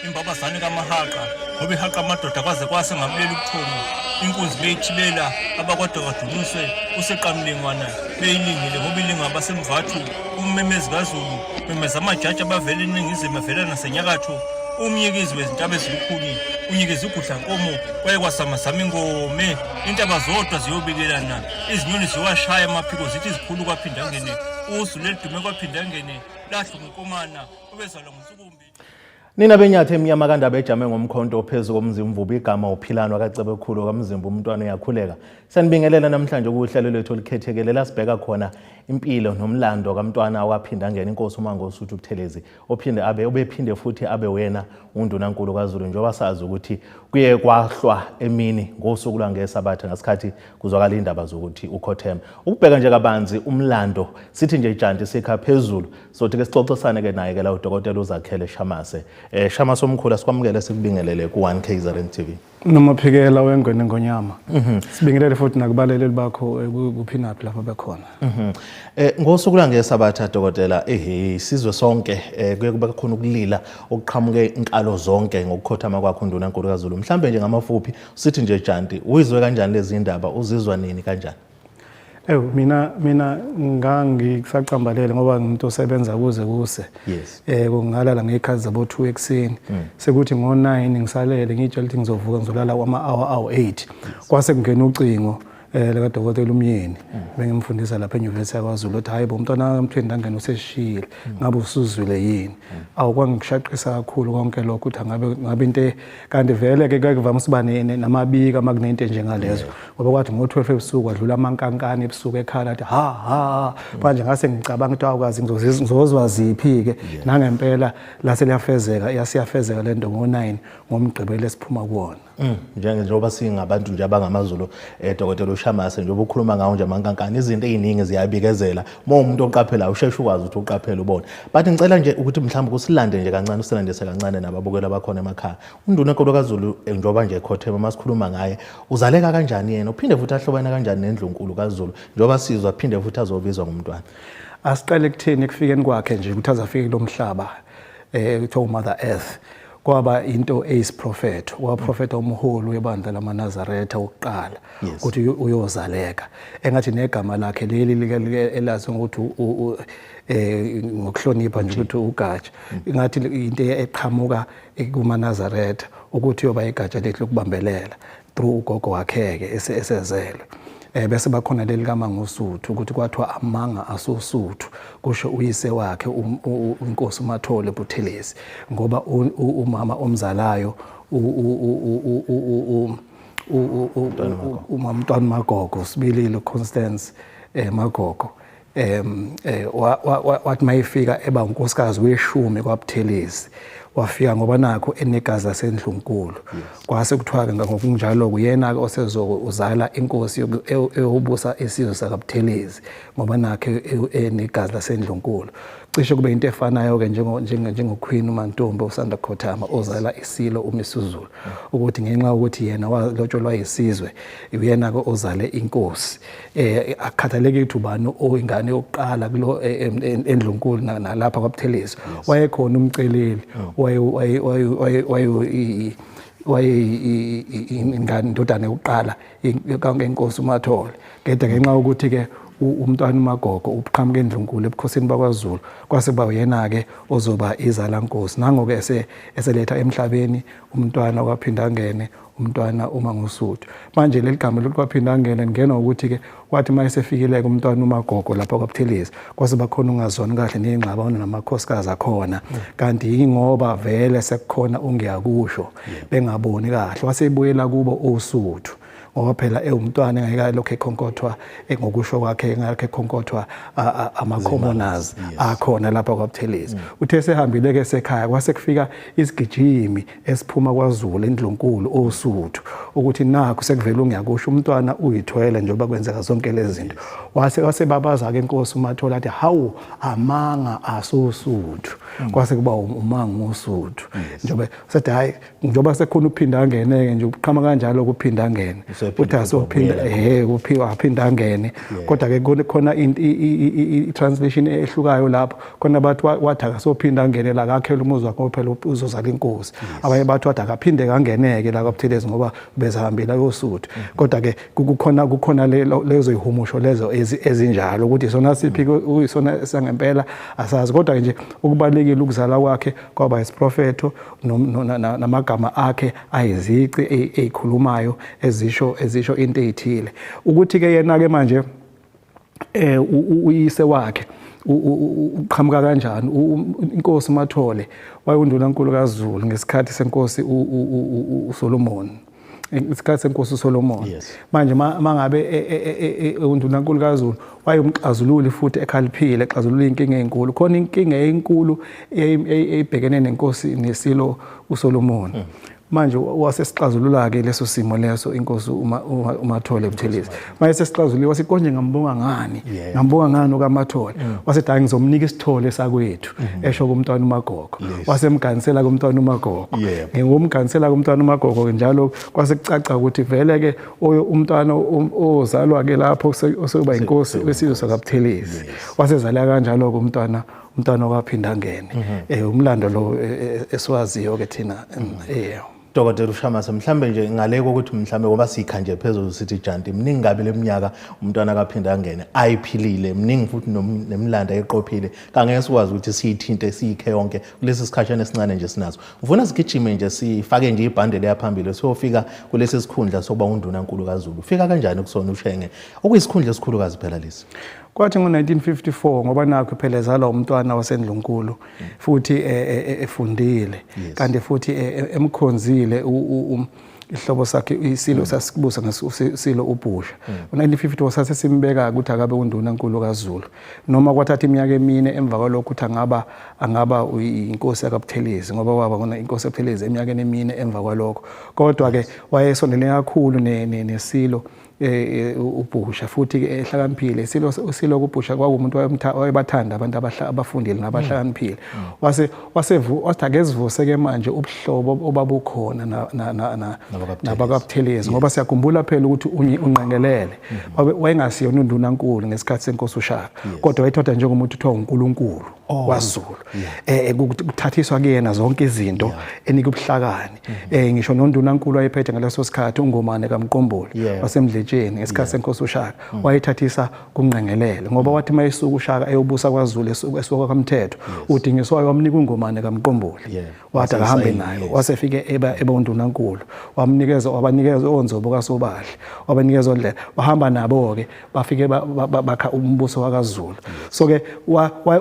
imbabazane kaMahaka ngoba ihaqa amadoda kwaze kwase ngabulela ubuthongo inkunzi beyithibela abakwadwa kadunyuswe useqamlingwana beyilingile ngoba ilinga abasemvathu ummemezi kaZulu memeza amajaji abavela eningizimu avela nasenyakatho umnyikizi wezintaba ezilukhuni unyikeza ugudla nkomo kwaye kwasamazama ingome intaba zodwa ziyobikelana izinyoni ziwashaya amaphiko zithi zikhulu kwaphindangene usu lelidume kwaphindangene lahlu ngenkomana obezalwa ngusukumbi. Nina benyathe emnyama kandaba ejame ngomkhonto ophezu komzimvubu igama uphilano kacebe khulu kamzimbu umntwana uyakhuleka. Sanibingelela namhlanje kuhlelo lethu olikhethekele lasibheka khona impilo nomlando kamntwana owaphinda ngena inkosi uMangosuthu Buthelezi obephinde futhi abe wena undunankulu kaZulu njengoba sazi ukuthi kuye kwahlwa emini ngosuku lwangesabatha ngasikhathi kuzwakala indaba zokuthi ukhotheme. Ukubheka nje kabanzi umlando sithi nje ijanti sikha phezulu sothi ke sixoxisane ke naye ke la uDokotela uZakhele Shamase. Shamase omkhulu sikwamukele sikubingelele ku1 KZN TV. Noma phikela wengwene ngonyama. Sibingelele futhi nakubaleleli bakho kuphinaphi lapha bekhona. Ngosuku langesabatha Dokotela isizwe sonke kuye kube khona ukulila okuqhamuke inkalo zonke ngokukhothama kwakho undunankulu kaZulu. Mhlambe nje ngamafuphi sithi nje janti uyizwe kanjani lezi indaba uzizwa nini kanjani? Mina ngangisacambalele ngoba ngimuntu osebenza kuze kuse. Yes. Kungalala ngekhazi zabo 2 ekseni. Sekuthi ngo9 ngisalele ngitshela ukuthi ngizovuka ngizolala ama-hour 8. Kwase kungena ucingo leka Dokotela Umyeni bengimfundisa lapha eNyuvesi yaKwaZulu ukuthi hayi bo umntwana kaMthindangene useshiyile ngabe usuzwile yini awukwangishaqisa kakhulu konke lokho ukuthi ngabe into kanti vele ke kuvama siba namabika makunento njengalezo ngoba kwathi ngo12 ebusuku adlula amankankane ebusuku ekhala athi ha manje ngase ngicabanga ukuthi awukazi ngizozwa ziphi ke nangempela lase liyafezeka lento ngo9 ngomgqibelo esiphuma kuona. Njengoba singabantu nje abangamaZulu Dokotela Shamase njengoba ukhuluma ngawo nje amankankane izinto eziningi ziyabikezela umuntu oqaphela usheshe ukwazi ukuthi uqaphele ubone but ngicela nje ukuthi mhlawumbe kusilande nje kancane usilandise kancane nababukela bakhona emakhaya undunankulu kaZulu njengoba nje ekhothema masikhuluma ngaye uzaleka kanjani yena uphinde futhi ahlobana kanjani nendlunkulu kaZulu njengoba sizwa phinde futhi azobizwa ngumntwana. Asiqale ekutheni ekufikeni kwakhe nje ukuthi azafike lo mhlaba kuthiwa Mother Earth kwaba into eyisiprofeto waprofeta umholi webandla lamaNazaretha oqala ukuthi uyozaleka engathi negama lakhe leli elazi ukuthi ngokuhlonipha nje ukuthi ugatsha ingathi into eqhamuka kumaNazaretha ukuthi yoba igatsha lethu lokubambelela through ugogo wakheke esezelwe. Bese bakhona leli kaMangosuthu ukuthi kwathiwa amanga asosuthu kusho uyise wakhe uNkosi uMathole Buthelezi ngoba umama omzalayo uMamntwana Magogo sibilile Constance Magogo wathi mayifika eba unkosikazi weshumi kwaButhelezi wafika ngoba nakho enegazi lasendlunkulu kwase kuthiwa ke ngokunjalo kuyena ke osezokuzala inkosi eyobusa isizwe sakaButhelezi ngoba nakhe enegazi lasendlunkulu cishe kube into efanayo ke njengoQueen uMantombi osanda khothama ozala isilo uMisuzulu ukuthi ngenxa ukuthi yena walotsholwa isizwe uyena ke ozale inkosi akhathaleke ukuthi ubani oyingane yokuqala kulo endlunkulu nalapha kwaButhelezi wayekhona umceleli ingane indodana yokuqala inkosi uMathole kade ngenxa ukuthi ke umntwana uMagogo uqhamuke endlunkulu ebukhosini bakwaZulu kwase ba yena ke ozoba izala nkosi nangoku eseletha emhlabeni umntwana kwaphindangene umntwana uMangosuthu manje leli gama lokwaphindangene ngena ukuthi ke wathi mayesefikile umntwana uMagogo lapha kwaButhelezi kwase bakhona ungazona kahle nezingxabano namakhosikazi akhona kanti ingoba vele sekukhona ungiyakusho bengaboni kahle wasebuyela kubo oSuthu ngoba phela umntwana engeke lokho ekhonkothwa ngokusho kwakhe engeke ekhonkothwa ama-commoners akhona lapha kwaButhelezi uthe sehambile ke sekhaya kwase kufika isigijimi esiphuma kwaZulu endlunkulu oSuthu ukuthi nakho sekuvela ungiyakusho umntwana uyithwele njengoba kwenzeka zonke lezi zinto wase babaza ke inkosi uMathole athi hawu amanga asosuthu kwase kuba umanga uSuthu njengoba sethi hayi njengoba sekukhona uphinda ngene nje uqhama kanjalo kuphinda ngene uthi asophinda uphiwa aphinda angene kodwa ke khona i-translation ehlukayo lapho khona bathi wathi akasophinda angene la kakhela umuzi wakhe phela uzozala inkosi abanye bathi wathi akaphinde kangeneke la kaButhelezi ngoba bezahambela yosuthu kodwa ke kukhona lezo ihumusho lezo ezinjalo ukuthi sona siphi uyisona sangempela asazi kodwa nje ukubalekile ukuzala kwakhe kwaba isiprofetho namagama akhe ayizici ezikhulumayo ezisho into ezithile ukuthi ke yena ke manje uyise wakhe uqhamuka kanjani inkosi uMathole wayundunankulu kaZulu ngesikhathi senkosi uSolomon isikhathi senkosi uSolomon manje mangabe undunankulu kaZulu wayumxazululi futhi ekhaliphile exazulula inkinga ezinkulu khona inkinga ezinkulu eyibhekene nenkosi nesilo uSolomon manje wasesixazulula ke leso simo leso inkosi uMathole Buthelezi manje sesixazulile wasikonje ngambonga ngani ukaMathole wasethi ngizomnika isithole sakwethu esho kumntwana uMagogo wasemganisela kumntwana uMagogo ngomganisela kumntwana uMagogo njalo kwasekucaca ukuthi vele ke umntwana ozalwa ke lapho osoba inkosi wesizwe sakaButhelezi wasezala kanjalo kumntwana wakaphinda ngene umlando lo esiwaziyo ke thina Dr. Ushamasa mhlambe nje ngaleko ukuthi mhlambe ngoba sikha nje phezulu sithi janti mningi ngabe leminyaka umntwana akaphinda angene ayiphilile mningi futhi nemlanda eqophile kangeke sikwazi ukuthi siyithinte siyikhe yonke kulesi sikhashana esincane nje sinazo ufuna sigijime nje sifake nje ibhandle leyaphambili siyofika kulesi sikhundla sokuba undunankulu kaZulu ufika kanjani kusona Ushenge okuyisikhundla esikhulukazi phela lesi kwathi ngo1954 ngoba nakho phela ezalwa umntwana waseNdlunkulu futhi efundile kanti futhi emkhonzile ihlobo sakhe isilo sasibusa ngesilo uBhusha ngo1950 wasase simbeka ukuthi akabe undunankulu kaZulu noma kwathatha iminyaka emine emva kwalokho ukuthi angaba inkosi yakaButhelezi ngoba waba khona inkosi yaButhelezi eminyakeni emine emva kwalokho kodwa ke wayesondele kakhulu nesilo uBhusha futhi ehlakaniphile isilo kuBhusha kwakumuntu wayebathanda abantu abafundile nabahlakaniphile wathi akezivuse ke manje ubuhlobo obabukhona nabakaButhelezi ngoba siyakhumbula phela ukuthi unqengelele wayengasiyona undunankulu ngesikhathi senkosi uShaka kodwa wayethatha njengomuntu kuthiwa uNkulunkulu kwaZulu kuthathiswa kuyena zonke izinto enika ubuhlakani ngisho nondunankulu wayephethe ngaleso sikhathi uNgomane kaMqomboli wasemdletsheni ngesikhathi senkosi uShaka wayethathisa kunqengelele ngoba wathi mayisuka uShaka eyobusa kwaZulu esuka kaMthetho udingiswayo wamnika uNgomane kaMqomboli wathi akahambe naye wasefike eba undunankulu wabanikeza onzobo kaSobahle wabanikeza ondlela wahamba nabo ke bafike bakha umbuso wakaZulu so ke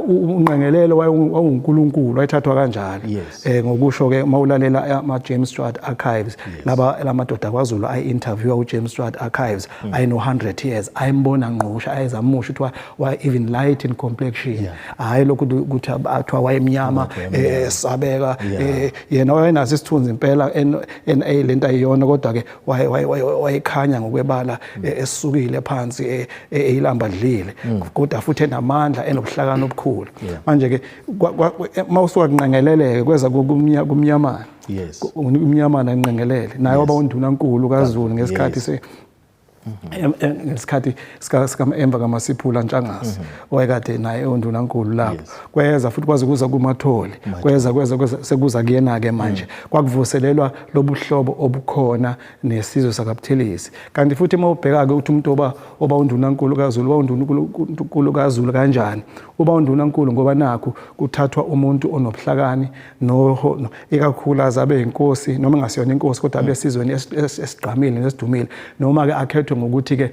unqengelelo wawuNkulunkulu wayethathwa kanjalo ngokusho ke mawulalela ama James Stewart archives lamadoda kwaZulu ayinterview uJames Stewart archives ayino 100 years ayimbona ngqosha ayezamusha ukuthi wa even light in complexion hayi lokhu ukuthi athwa wayemnyama sabeka yena wayenazo isithunzi impela lento ayiyona kodwa ke wayekhanya ngokwebala esukile phansi eyilamba dlile kodwa futhi enamandla enobuhlakani obukhulu manje ke mawusuka kunqengeleleke kweza kumnyamana umnyamana enqengelele naye waba undunankulu kaZulu ngesikhathi ngesikhathi emva kaMasiphula Ntshangase owayekade naye undunankulu lapho kweza futhi kwaze kuza kuMathole kweza sekuza kuyena ke manje kwakuvuselelwa lobuhlobo obukhona nesizwe sakaButhelezi kanti futhi mawubheka ke ukuthi umuntu oba undunankulu kaZulu kanjani uba undunankulu ngoba nakho kuthathwa umuntu onobuhlakani ikakhulu azabe inkosi noma ngasiyona inkosi kodwa abesizweni esigqamile nesidumile noma ke akhethwe ngokuthi ke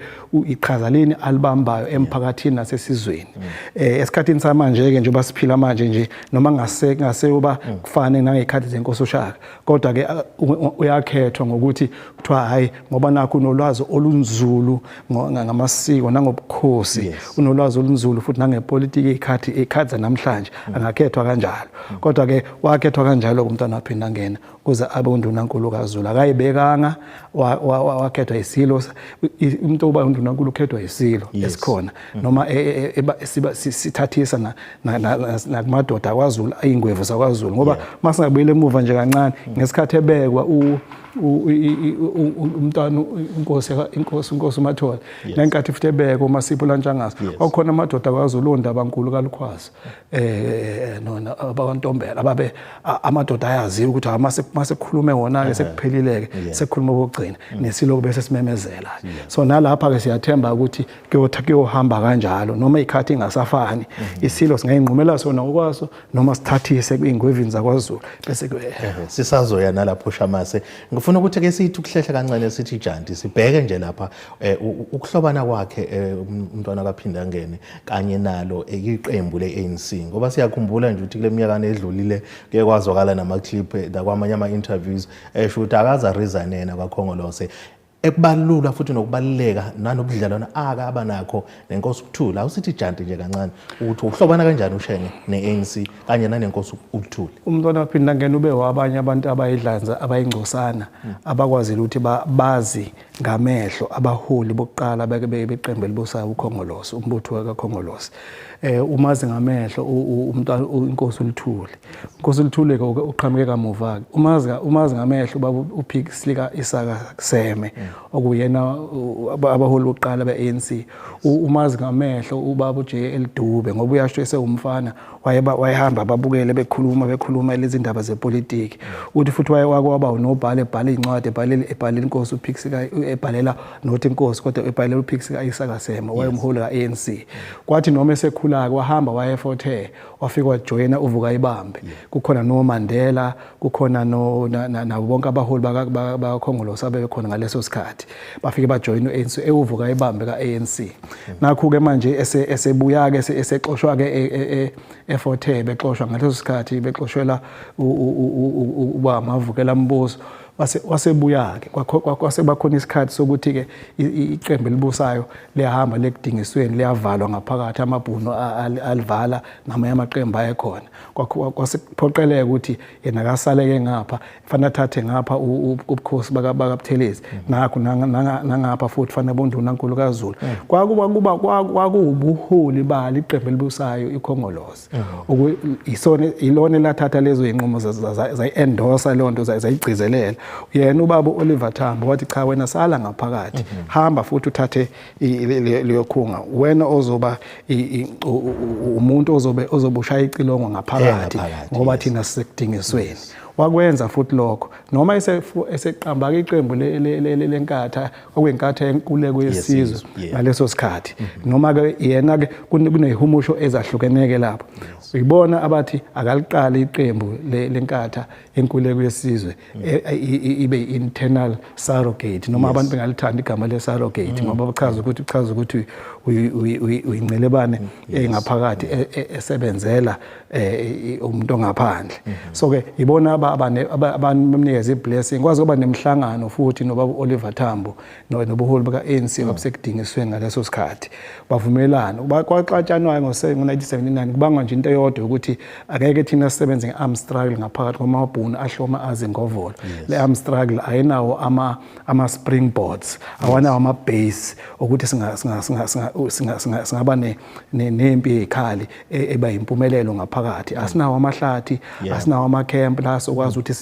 iqhaza leni alibambayo emphakathini nasesizweni esikhathini samanje ke njengoba siphila manje nje noma ngase uba kufane nangekhathi zenkosi uShaka kodwa ke uyakhethwa ngokuthi kuthiwa hayi ngoba nakho unolwazi olunzulu ngamasiko nangobukhosi unolwazi olunzulu futhi nangepolitiki ikhathi zanamhlanje angakhethwa kanjalo kodwa ke wakhethwa kanjalo kumntwana waphinda ngena kuze abe undunankulu kaZulu akayibekanga wakhethwa isilo umuntu oba undunankulu ukhethwa isilo esikhona noma sithathisa nakumadoda kwaZulu ayingwevu zakwaZulu ngoba masingabuyela emuva nje kancane ngesikhathi ebekwa umntwana inkosi uMathole nenkathi futhi ebeka uMasipho Lantshangase kwakukhona amadoda kwaZulu ondabankulu kaLukhwazi nona abakwaNtombela ababe amadoda ayaziwa ukuthi masekukhulume wona ke sekuphelile ke sekukhuluma bokugcina nesiloko bese simemezela so nalapha ke siyathemba ukuthi kuyohamba kanjalo noma ikhathi ingasafani isilo singayinqumela sona okwaso noma sithathise kwingwevini zakwaZulu bese sisazoya nalapho Shamase ngifuna ukuthi ke sithi ukuhlehla kancane sithi Janti sibheke nje lapha ukuhlobana kwakhe umntwana kaphinda ngene kanye nalo iqembu leANC ngoba siyakhumbula nje ukuthi kule minyaka edlulile ke kwazwakala nama clip nakwamanye ama interviews esho ukuthi akaza resign yena kwaKhongolose ekubalula futhi nokubaluleka nanobudlelwana abanakho nenkosi uKuthula awusithi Janti nje kancane ukuthi uhlobana kanjani uShenge neANC kanye nanenkosi uKuthula umntwana waphinda ngene ube wabanye abantu abayidlanza abayingcosana abakwazile ukuthi bazi ngamehlo abaholi bokuqala beqembu elibusayo uKhongolose umbutho kaKhongolose umazi ngamehlo umntwana inkosi uLithule inkosi uLithule ke uqhamuke kamuva umazi ngamehlo baba uPhikisika Isaka Seme okuyena abaholi bokuqala beANC umazi ngamehlo ubaba uJL Dube ngoba uyasho esewumfana wayehamba babukele bekhuluma lezi ndaba zepolitiki uthi futhi wakwaba unobhala ebhala incwadi ebhalela inkosi uPhikisika ebhalela not inkosi kodwa ebhalela uPhikisika Isaka Seme wayemholi kaANC kwathi noma esekhula wahamba wayeFort Hare wafika wajoyina uvuka ibambe kukhona noMandela kukhona nabo bonke abaholi bakaKhongolose abebekhona ngaleso sikhathi bafike bajoyina uANC ewuvuka ibambe kaANC nakho ke manje esebuya ke esexoshwa ke eFort Hare bexoshwa ngaleso sikhathi bexoshwela uba mavukela mbuso wasebuya ke kwase bakhona isikhathi sokuthi ke iqembu elibusayo liyahamba lekudingisweni liyavalwa ngaphakathi amabhuno alivala namanye amaqembu ayekhona kwasephoqeleka ukuthi yena akasaleke ngapha kufanele athathe ngapha ubukhosi bakaButhelezi nakho nangapha futhi kufanele bondunankulu kaZulu kwakuwubuholi bali iqembu elibusayo iKhongolose isona ilona lathatha lezo inqumo zayi-endorsa lonto zayigcizelela yena ubaba Oliver Tambo wathi cha wena sala ngaphakathi hamba futhi uthathe leyo khunga wena ozoba umuntu ozobushaya icilongo ngaphakathi ngoba thina sisekudingisweni wakwenza futhi lokho noma eseqamba ke iqembu lenkatha okwenkatha enkuleko yesizwe ngaleso sikhathi noma ke yena ke kunehumusho ezahlukeneke lapho uyibona abathi akaliqala iqembu lenkatha enkuleko yesizwe ibe internal surrogate noma abantu bengalithanda igama le surrogate ngoba bachaza ukuthi uyincelebane engaphakathi esebenzela umuntu ongaphandle so ke ibona abantu bamnikeza iblessing kwaze kuba nemhlangano futhi nobaba Oliver Tambo nobuholi bakaANC abasekudingisweni ngaleso sikhathi bavumelana kwaxatshanwayo ngo1979 kubangwa nje into eyodwa ukuthi akeke thina sisebenze ngearm struggle ngaphakathi kwamabhunu ahloma azingovolo le arm struggle ayinawo ama springboards awanawo ama base ukuthi singaba nempi ezikhali eba impumelelo ngaphakathi asinawo amahlathi asinawo ama camp la sokwazi ukuthi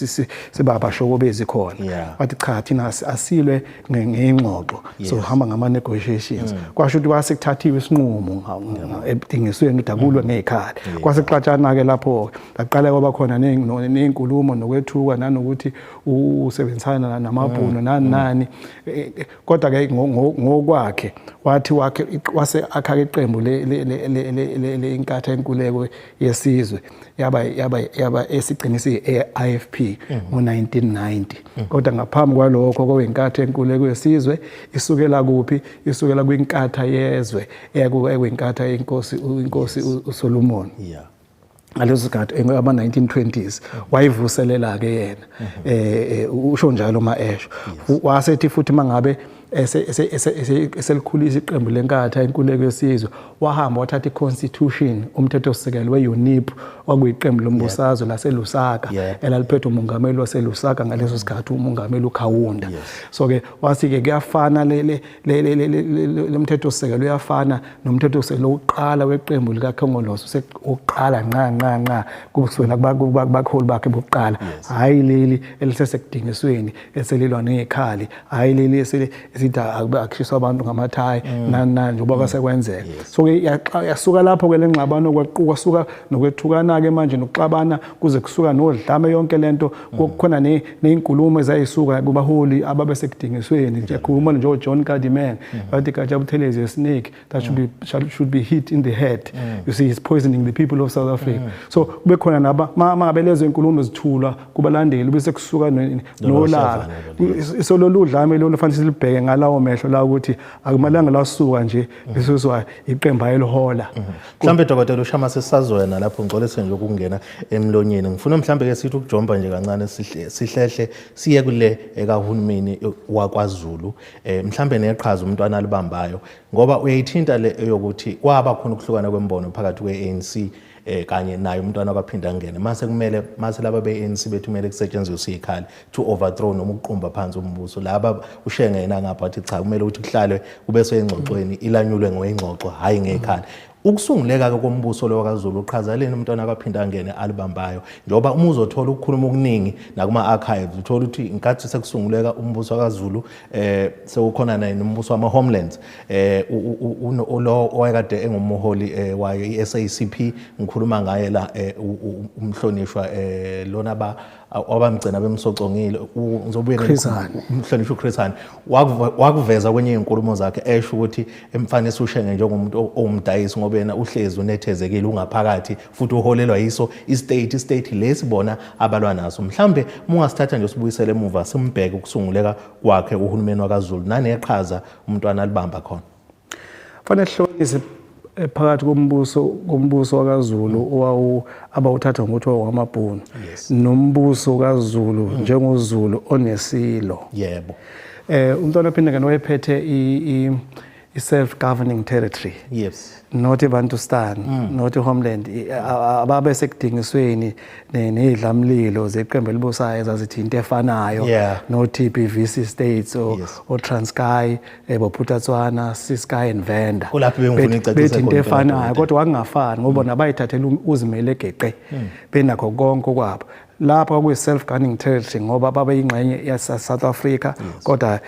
sibabashoko bezikhona bathi cha thina asilwe ngengxoxo so hamba ngama negotiations kwasho ukuthi wasekuthathiwe isinqumo ebudingisweni ukuthi akulwe ngezikhali kwasexatshana ke lapho aqala kwaba khona nezinkulumo nokwethuka nanokuthi usebenzisana namabhuno nani kodwa ke ngokwakhe wathi wase akha iqembu le inkatha enkuleko yesizwe yaba esiqinisi eIFP ngo1990 kodwa ngaphambi kwalokho kwenkatha enkuleko yesizwe isukela kuphi isukela kwinkatha yezwe ekwenkatha inkosi uSolomon ngaleso sikhathi aba1920s wayivuselela ke yena usho njalo maesho wasethi futhi mangabe eselikhulisa iqembu lenkatha inkululeko yesizwe wahamba wathatha iconstitution umthethosisekelo weUNIP okuyiqembu lombusazwe laseLusaka elaliphethe umongameli waseLusaka ngaleso sikhathi umongameli uKhawunda. So ke wathi ke kuyafana lemthethosisekelo uyafana nomthethosisekelo oqala weqembu likaKhongolose useqala nqa kusukela kubakholi bakhe bokuqala hayi leli elisesekudingisweni eselilwa nezikhali hayi leli esithi akushiswa abantu ngamathayi njengoba kwasekwenzeka. So yasuka lapho ke lengxabano kwasuka nokwethukana ke manje nokuxabana kuze kusuka nodlame yonke lento kukhona nezinkulumo ezayisuka kubaholi ababesekudingisweni nje khuluma nje uJohn Cadiman bathi kaJabuthelezi snake that should be hit in the head. You see, he's poisoning the people of South Africa. So kube khona naba mangabe lezo inkulumo zithulwa kubalandeli bese kusuka nolaka so lolu dlame lo fanele silibheke ngalawo mehlo la ukuthi akumalanga lasuka nje besizwa iqembu ayelihola. Mhlambe Dr. Ushama sesazwena lapho ngcolese nje ukungena emlonyeni ngifuna mhlambe ke sithi ukujomba nje kancane sihlehle siye kule ekahulumeni wakwaZulu mhlambe neqhaza umntwana alibambayo ngoba uyayithinta le yokuthi kwaba khona ukuhlukana kwembono phakathi kweANC kanye naye umntwana kwaphinda ngene mase laba beANC bethumele kusetshenziswa izikhali to overthrow noma ukuqumba phansi umbuso laba Ushenge yena ngapha athi cha kumele ukuthi kuhlalwe kube soyingxoxweni ilanyulwe ngoyingxoxo hayi ngezikhali. Ukusunguleka kombuso lo wakwaZulu uqhaza leni umntwana kwaphinda ngene alibambayo njoba uma uzothola ukukhuluma okuningi nakuma archives uthola ukuthi inkathi sekusunguleka umbuso wakwaZulu sekukhona naye nombuso wama homelands lo owayekade engumholi wayo iSACP ngikhuluma ngaye la umhlonishwa lona abamgcina bemsocongile ngizobuye umhlonishwa uChrisani wakuveza kwenye inkulumo zakhe esho ukuthi emfanele Ushenge njengomuntu owumdayisi ngoba yena uhlezi unethezekile ungaphakathi futhi uholelwa yiso istate lesibona abalwa naso. Mhlambe mungasithatha nje usibuyisele emuva simbheke ukusunguleka kwakhe uhulumeni wakwaZulu naneqhaza umntwana alibamba khona. Fanele hlonise phakathi kombuso wakwaZulu abawuthatha ngokuthi wamabhunu nombuso kaZulu njengoZulu onesilo. Yebo. Umntwana phinde ngene wayephethe i-self-governing territory. Yes. Not iBantustan, not iHomeland. Ababe sekudingisweni nezidlamlilo zeqembu elibusayo ezazithinta efanayo no TPVC states or Transkei boPhuthatswana, Ciskei and Venda. Kulapho bengifuna icacise bethinta efanayo kodwa wakungafani ngoba nabayithathela uzimele geqe benakho konke kwabo. Lapha kuyi self-governing territory ngoba baba ingxenye yaseSouth Africa kodwa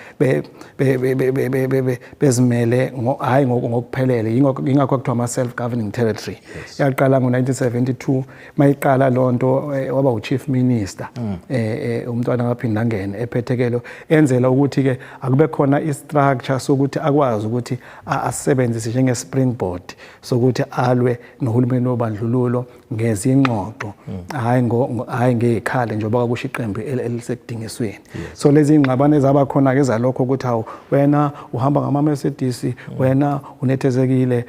bezimele hayi ngokuphelele ingakho kuthiwa ama self-governing territory. Yaqala ngo1972 mayiqala lonto waba uchief minister umntwana ngaphinda ngene ephethekelo enzela ukuthi ke akube khona istructure sokuthi akwazi ukuthi asebenzise njenge springboard sokuthi alwe nohulumeni wobandlululo ngezingxoxo hayi ngezikhali njengoba kwakusho iqembu elisekudingisweni. So lezi ingxabano ezaba khona ke ezalokho ukuthi hawu wena uhamba ngama Mercedes wena unethezekile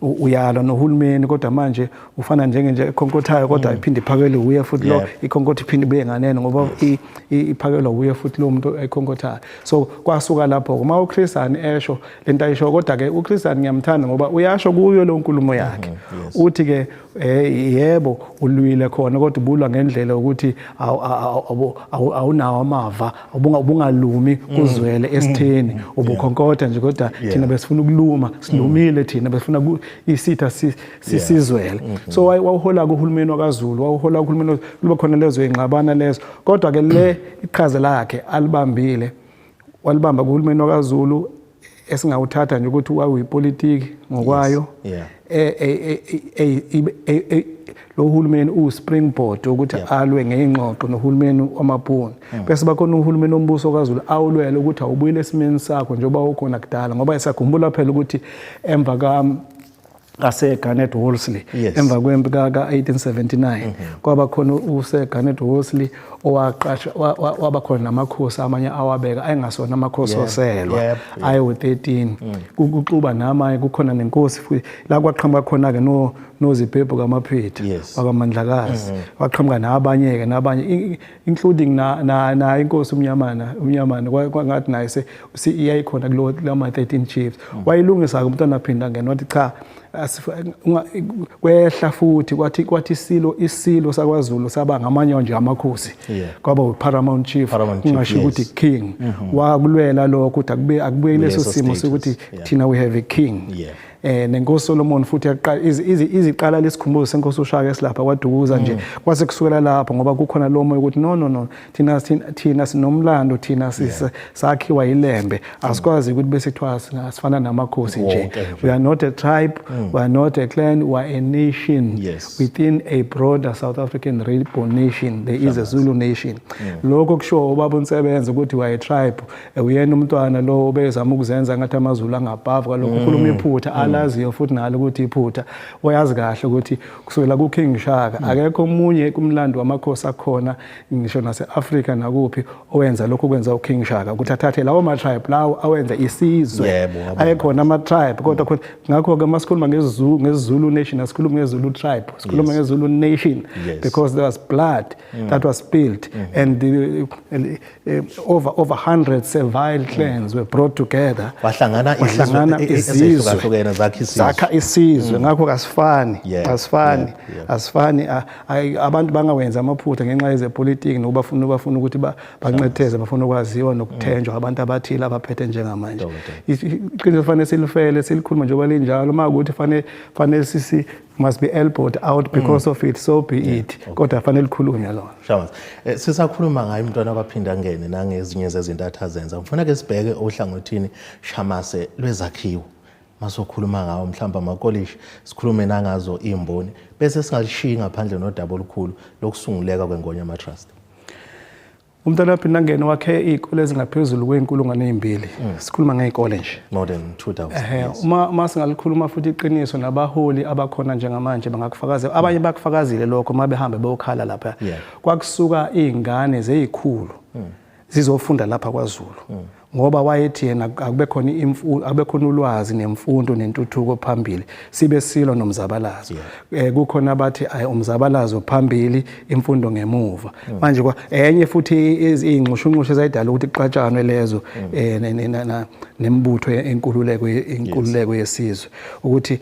uyalo nohulumeni kodwa manje ufana nje ekhonkothayo kodwa iphinde iphakele uye futhi lo ikhonkotha iphinde ibuye nganene ngoba iphakelwa uye futhi lo muntu ekhonkothayo. So kwasuka lapho uma uChrisani esho lento ayisho kodwa ke uChrisani ngiyamthanda ngoba uyasho kuyo lo nkulumo yakhe uthi ke yebo ulwile khona kodwa ubulwa ngendlela ukuthi awunawo amava ubungalumi kuzwele esitheni ubukhonkotha nje kodwa thina besifuna ukuluma silumile thina besifuna isitha sisizwele. So wawuhola kuhulumeni wakwaZulu wawuhola kuhulumeni luba khona lezo ingxabana lezo kodwa ke le iqhaza lakhe alibambile walibamba kuhulumeni wakwaZulu esingawuthatha nje ukuthi wayipolitiki ngokwayo lo hulumeni uspringboard ukuthi alwe ngezingxoxo nohulumeni wamabhunu bese bakhona uhulumeni ombuso kaZulu awulwele ukuthi awubuyile esimeni sakho njengoba ukhona kudala ngoba esakhumbula phela ukuthi emva ase Garnet Wolseley emva kwempi ka 1879 kwaba khona use Garnet Wolseley owaqasha waba khona namakhosi amanye awabeka ayengasona amakhosi oselwa ayo 13 kuxuba namanye kukhona nenkosi futhi la kwaqhamuka khona ke noZibhebhu kaMaphetha wakamandlakazi waqhamuka nabanye including na inkosi umnyamana kwangathi naye iyayikhona kulo lama 13 chiefs wayilungisa ke umntwana aphinda ngene wathi cha kwehla futhi kwathi isilo sakwaZulu saba ngamanye nje amakhosi kwaba uParamount Chief ungasho ukuthi king wakulwela lokho ukuthi akubuye leso simo sokuthi thina we have a king nenkosi Solomon futhi yaqala iziqala lesikhumbuzo senkosi uShaka esilapha kwaDukuza nje kwase kusukela lapho ngoba kukhona lo moya ukuthi no thina sinomlando thina sakhiwa ilembe asikwazi ukuthi bese kuthiwa sifana namakhosi nje we are not a tribe we are not a clan we are a nation within a broader South African reborn nation there is a Zulu nation lokho kusho ubaba uNsebenza ukuthi we are a tribe uyena umntwana lo obezama ukuzenza ngathi amaZulu angabhava kwalokho ukhuluma iphutha alaziyo futhi nalo ukuthi iphutha wayazi kahle ukuthi kusukela ku King Shaka akekho omunye kumlando wamakhosi akhona ngisho nase-Afrika nakuphi owenza lokho kwenza uKing Shaka ukuthi athathe lawo ma-tribe lawo awenza isizwe ayekhona ama-tribe kodwa ngakho-ke masikhuluma ngesiZulu nation asikhuluma ngezulu tribe sikhuluma ngezulu nation because there was blood that was spilled and over 100 servile clans were brought together wahlangana izizwe zakha isizwe ngakho asifani abantu bangawenza amaphutha ngenxa yezepolitiki nokubafuna ukuthi bancetheze bafuna ukwaziwa nokuthenjwa abantu abathile abaphethe njengamanje iqiniso fanele silifele silikhuluma njengoba linjalo makuthi fanele sisi must be elbowed out because of it so be it kodwa fanele likhulunywe lona Shawaz sisakhuluma ngayo umntwana kwaphinda ngene nangezinye zezinto athazenza ngifuna ke sibheke ohlangothini shamase lwezakhiwo masokhuluma ngawo mhlamba amakolishi sikhulume nangazo imboni bese singalishiyi ngaphandle nodaba olukhulu lokusunguleka kwengonya ama trust umntwana waphinda ngene wakhe izikole ezingaphezulu kwe-2,000 sikhuluma ngezikole nje more than 2000 uma singalikhuluma futhi iqiniso nabaholi abakhona njengamanje bangakufakazela abanye bakufakazile lokho uma behambe beyokhala lapha kwakusuka izingane zezikhulu zizofunda lapha kwaZulu ngoba wayethi yena akube khona ulwazi nemfundo nentuthuko phambili sibe silo nomzabalazo kukhona abathi umzabalazo phambili imfundo ngemuva manje enye futhi izingxushunxushe ezayidala ukuthi iqatshanwe lezo nembutho enkululeko yesizwe ukuthi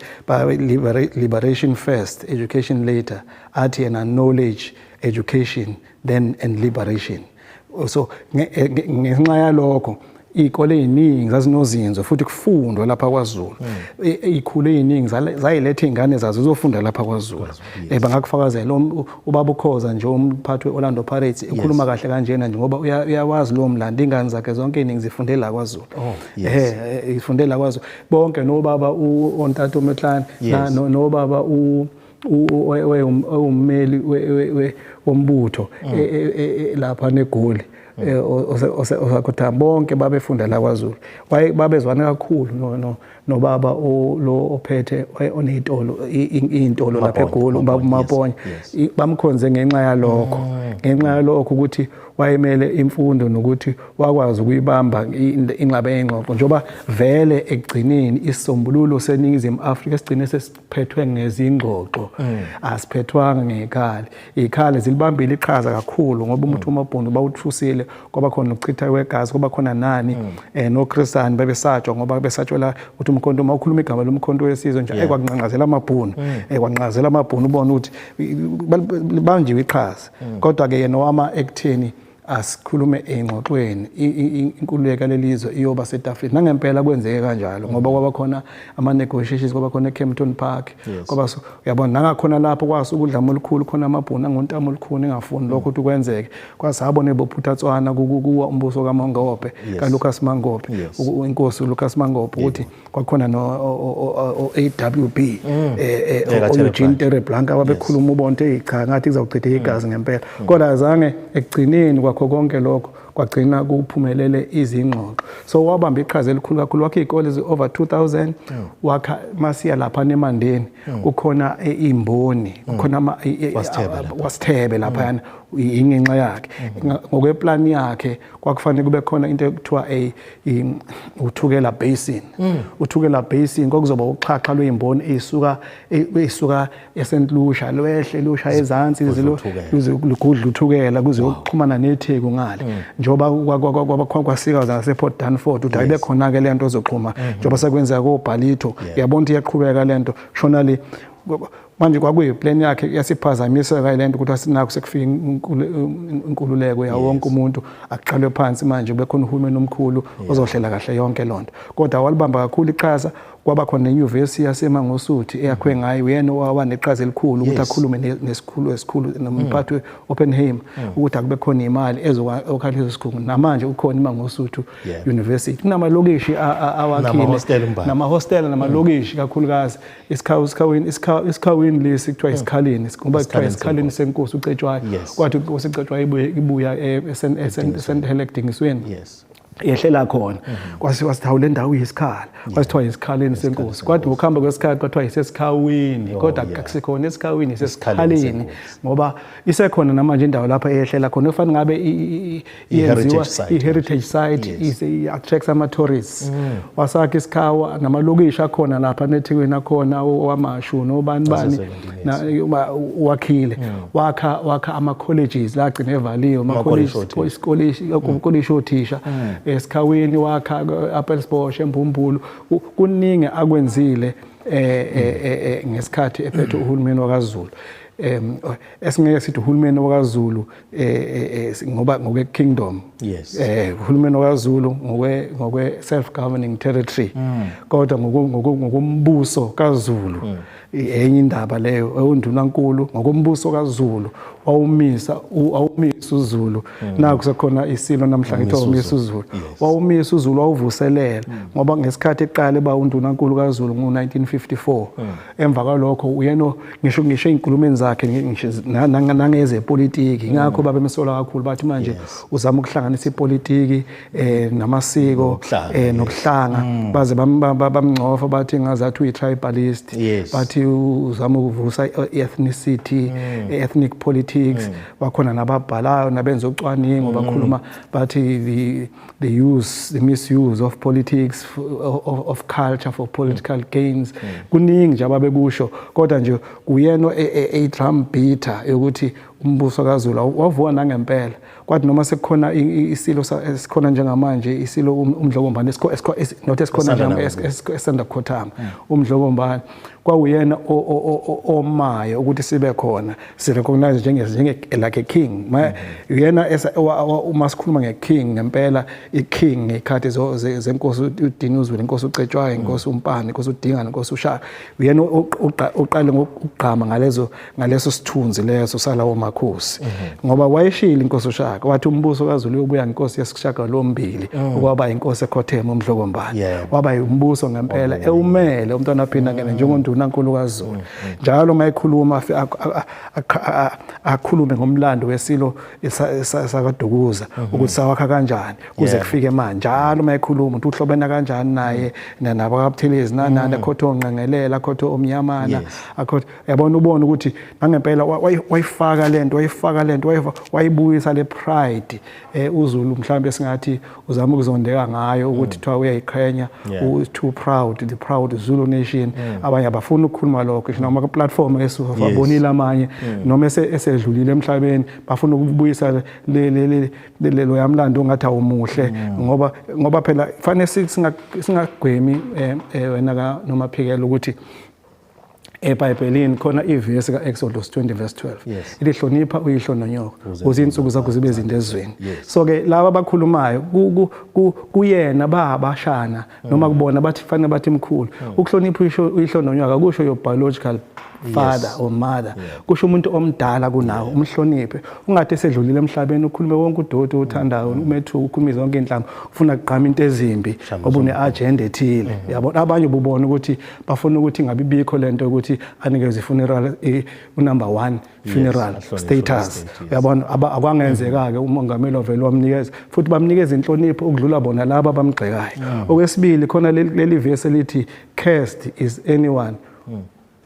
liberation first education later athi yena knowledge education then and liberation so ngenxa yalokho izikole eziningi zazinozinzo futhi kufundwa lapha kwaZulu izikhulu eziningi zayiletha izingane zazo zizofunda lapha kwaZulu bangakufakazela ubaba uKhoza nje umphathi weOrlando Pirates ukhuluma kahle kanjena nje ngoba uyawazi lo mlando ingane zakhe zonke eziningi zifundela kwaZulu ifundela kwaZulu bonke nobaba uNtatu Metlane nobaba ummeli wombutho lapha neGoli osakutha bonke babefunda la kwaZulu babezwana kakhulu nobaba lo ophethe onezitolo izintolo lapha eGoli ubaba uMaponya bamkhonze ngenxa yalokho ukuthi wayemele imfundo nokuthi wakwazi ukuyibamba inqaba yengxoxo njoba vele ekugcineni isombululo seningizimu Afrika sigcine sesiphethwe ngezingxoxo asiphethwanga ngekhali ikhali zilibambile iqhaza kakhulu ngoba umuntu uMabhunu bawuthusile ngoba khona ukuchitha kwegazi ngoba khona nani noChristiyani bebesatshwa ngoba besatshwela ukuthi umkhonto uma ukhuluma igama lomkhonto wesizwe nje ekwanqanqazela amabhunu ekwanqanqazela amabhunu ubona ukuthi banjiwe iqhaza kodwa ke yena wama ekutheni asikhulume engxoxweni inkululeko lelizwe iyoba setafini nangempela kwenzeke kanjalo ngoba kwaba khona ama negotiations kwaba khona eCampton Park ngoba uyabona nangakhona lapho kwase ukudlama olukhulu khona amabhunu angontamo olukhulu engafuni lokho ukuthi kwenzeke kwasabona ebophuthatswana kuwa umbuso kaMangophe kaLucas Mangophe inkosi uLucas Mangophe ukuthi kwakhona no AWB Eugene Tereblanca wabekhuluma ubonke cha ngathi kuzawuchitha igazi ngempela kodwa azange ekugcineni konke lokho kwagcina kuphumelele izingxoxo. So wabamba iqhaza elikhulu kakhulu, wakhe izikole over 2000, wakha masiya lapha eMandeni kukhona imboni, kukhona wasithebe lapha ingenxa yakhe. Ngokweplan yakhe kwakufanele kube khona into ekuthiwa uthukela basin. Uthukela basin kwakuzoba uxhaxha lwezimboni ey'suka eSt Lucia lwehle lusha ezansi lugudla uthukela kuze ukuxhumana neTheku ngale. Njoba kwasika ngasePort Danford uthi ayibe khona ke lento ozoxhuma njoba sekwenzeka koBhalito. Uyabona ukuthi iyaqhubeka lento shona le manje kwakuyiplan yakhe yasiphazamiseka lento ukuthi asinako sekufika inkululeko ya wonke umuntu aqalwe phansi manje kube khona uhulumeni omkhulu ozohlela kahle yonke lonto. Kodwa walibamba kakhulu iqhaza, kwaba khona inyuvesi yaseMangosuthu eyakhwe ngayo, uyena owa neqhaza elikhulu ukuthi akhulume esikhulu nomphathi we-Oppenheim ukuthi akube khona imali ezokhalisa isikhungo. Namanje ukhona iMangosuthu University, kunamalokishi awakhile namahostela namalokishi kakhulukazi. Isikhawini lesi kuthiwa isikhaleni ngoba kuthiwa isikhaleni senkosi uCetshwayo, kwathi inkosi uCetshwayo ibuya eSt Helena Dingisweni yehlela khona kwasithawu le ndawo iyisikhala kwasithiwa isikhaleni senkosi. Kwathi ukuhamba kwesikhathi kwathiwa isesikhawini, kodwa akusikhona esikhawini isesikhaleni ngoba isekhona namanje indawo lapha eyehlela khona kufanele ngabe iyenziwa i-heritage site i-attracts ama-tourists. Wasakha isikhawa namalokishi akhona lapha neThekwini akhona wamashu nobani bani wakhile. Wakha ama-colleges la agcina evaliwe, ama-college othisha esikhawini, wakha Appelsbosch eMbumbulu. Kuningi akwenzile ngesikhathi ephethe uhulumeni wakaZulu. Esingeke sithi uhulumeni wakaZulu ngoba ngokwe kingdom, uhulumeni wakaZulu ngokwe self governing territory, kodwa ngokumbuso kaZulu enye indaba leyo. Undunankulu ngokumbuso kaZulu wawumisa uZulu, naku sekhona isilo namhlanje kuthiwa umisa uZulu. Wawumisa uZulu, wawuvuselela ngoba ngesikhathi eqale ba undunankulu kaZulu ngo-1954. Emva kwalokho uyena ngisho ey'nkulumeni zakhe nangezepolitiki, ngakho babemsola kakhulu bathi manje uzama ukuhlanganisa ipolitiki namasiko nobuhlanga, baze bamngcofa bathi ngazathi uyi-tribalist, bathi uzama ukuvusa i-ethnicity, ethnic politics. Bakhona nababhalayo nabenza ucwaningo bakhuluma bathi the misuse of politics of culture for political gains. Kuningi nje ababekusho, kodwa nje kuyena drum beater yokuthi umbuso kaZulu wavuka nangempela. Kwathi noma sekukhona isilo esikhona njengamanje, isilo umdlokombane not esikhona esanda khothama, umdlokombane kwawuyena omayo ukuthi sibe khona, sirecognize njenge like a king. Uyena uma sikhuluma ngeking ngempela, iking ngekhathi zenkosi uDinuzulu, inkosi uCetshwayo, inkosi uMpane, inkosi uDingane, inkosi uShaka. Uyena oqale ngokugqama ngaleso sithunzi leso salawo makhosi, ngoba wayeshila inkosi uShaka wathi umbuso kaZulu uyobuya inkosi yesishiyagalombili okwaba inkosi ekhothema umdlokombane. Waba umbuso ngempela ewumele umntwana aphinda ngene njengondunankulu kaZulu. Njalo mayekhuluma akhulume ngomlando wesilo sakaDukuza ukuthi sawakha kanjani kuze kufike manje. Njalo mayekhuluma ukuthi uhlobena kanjani naye nabakabuthelezi nanani akhotho onqenqelela, akhotho omnyamana, akhotho yabona ubona ukuthi ngempela wayifaka lento wayibuyisa le pride uZulu mhlambe singathi uzama ukuzondeka ngayo ukuthi kuthiwa uyayiqhenya, too proud, the proud Zulu nation. Abanye abafuna ukukhuluma lokho noma ku platform esifabonile amanye noma esedlulile emhlabeni bafuna ukubuyisa lo yamlando ongathi awumuhle ngoba phela fanele singagwemi wena noma phikela ukuthi eBhayibhelini khona ivesi kaExodus 20:12 ithi hlonipha uyihlononyoka ukuze insuku zakho zibe zinde ezweni. So ke laba abakhulumayo kuyena babashana noma kubona bathi fanele bathi mkhulu ukuhlonipha uyihlononyoka kusho your biological father or mother kusho umuntu omdala kunawe umhloniphe ungathi esedlulile emhlabeni ukhulume wonke udoti othandayo umethu ukhulume zonke inhlamba ufuna kuqhama into ezimbi ngoba une agenda ethile yabona abanye ubona ukuthi bafuna ukuthi ngabe bikho lento ukuthi anikeze funeral number 1 funeral status yabona akwangenzeka ke umongameli ovela wamnikeza futhi bamnikeza inhlonipho ukudlula bona laba bamgxekayo okwesibili khona leli verse lithi cursed is anyone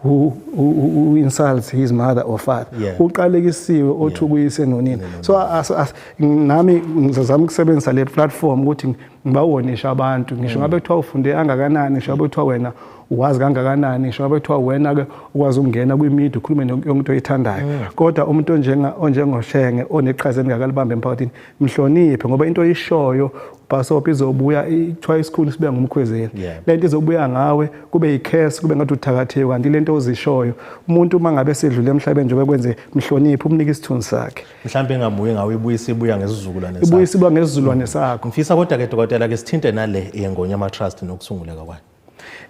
who insults his mother or father uqalekisiwe othi ukuyise nonina so nami ngizozama ukusebenzisa le platform ukuthi ngibawonisha abantu ngisho ngabe kuthiwa ufunde angakanani ngisho ngabe kuthiwa wena uwazi kangakanani ngisho ngabe kuthiwa wena ke ukwazi ukungena kwi-media ukhulume yonke into oyithandayo kodwa umuntu onjengoshenge oneqhaza engakalibamba emphakathini mhloniphe ngoba into oyishoyo bhasopo izobuya ithiwa isikhulu sibe ngumkhwezeli lento izobuya ngawe kube i-curse kube ngathi uthakatheke kanti lento ozishoyo umuntu uma ngabe sedlule emhlabeni njengoba kwenze mhloniphe umnika isithunzi sakhe mhlawumbe engabuye ngawe ibuya ngesizukulwane sakhe ibuye siba ngesizukulwane sakho mfisa kodwa ke dokotela ke sithinte nale yengonyama trust nokusunguleka kwayo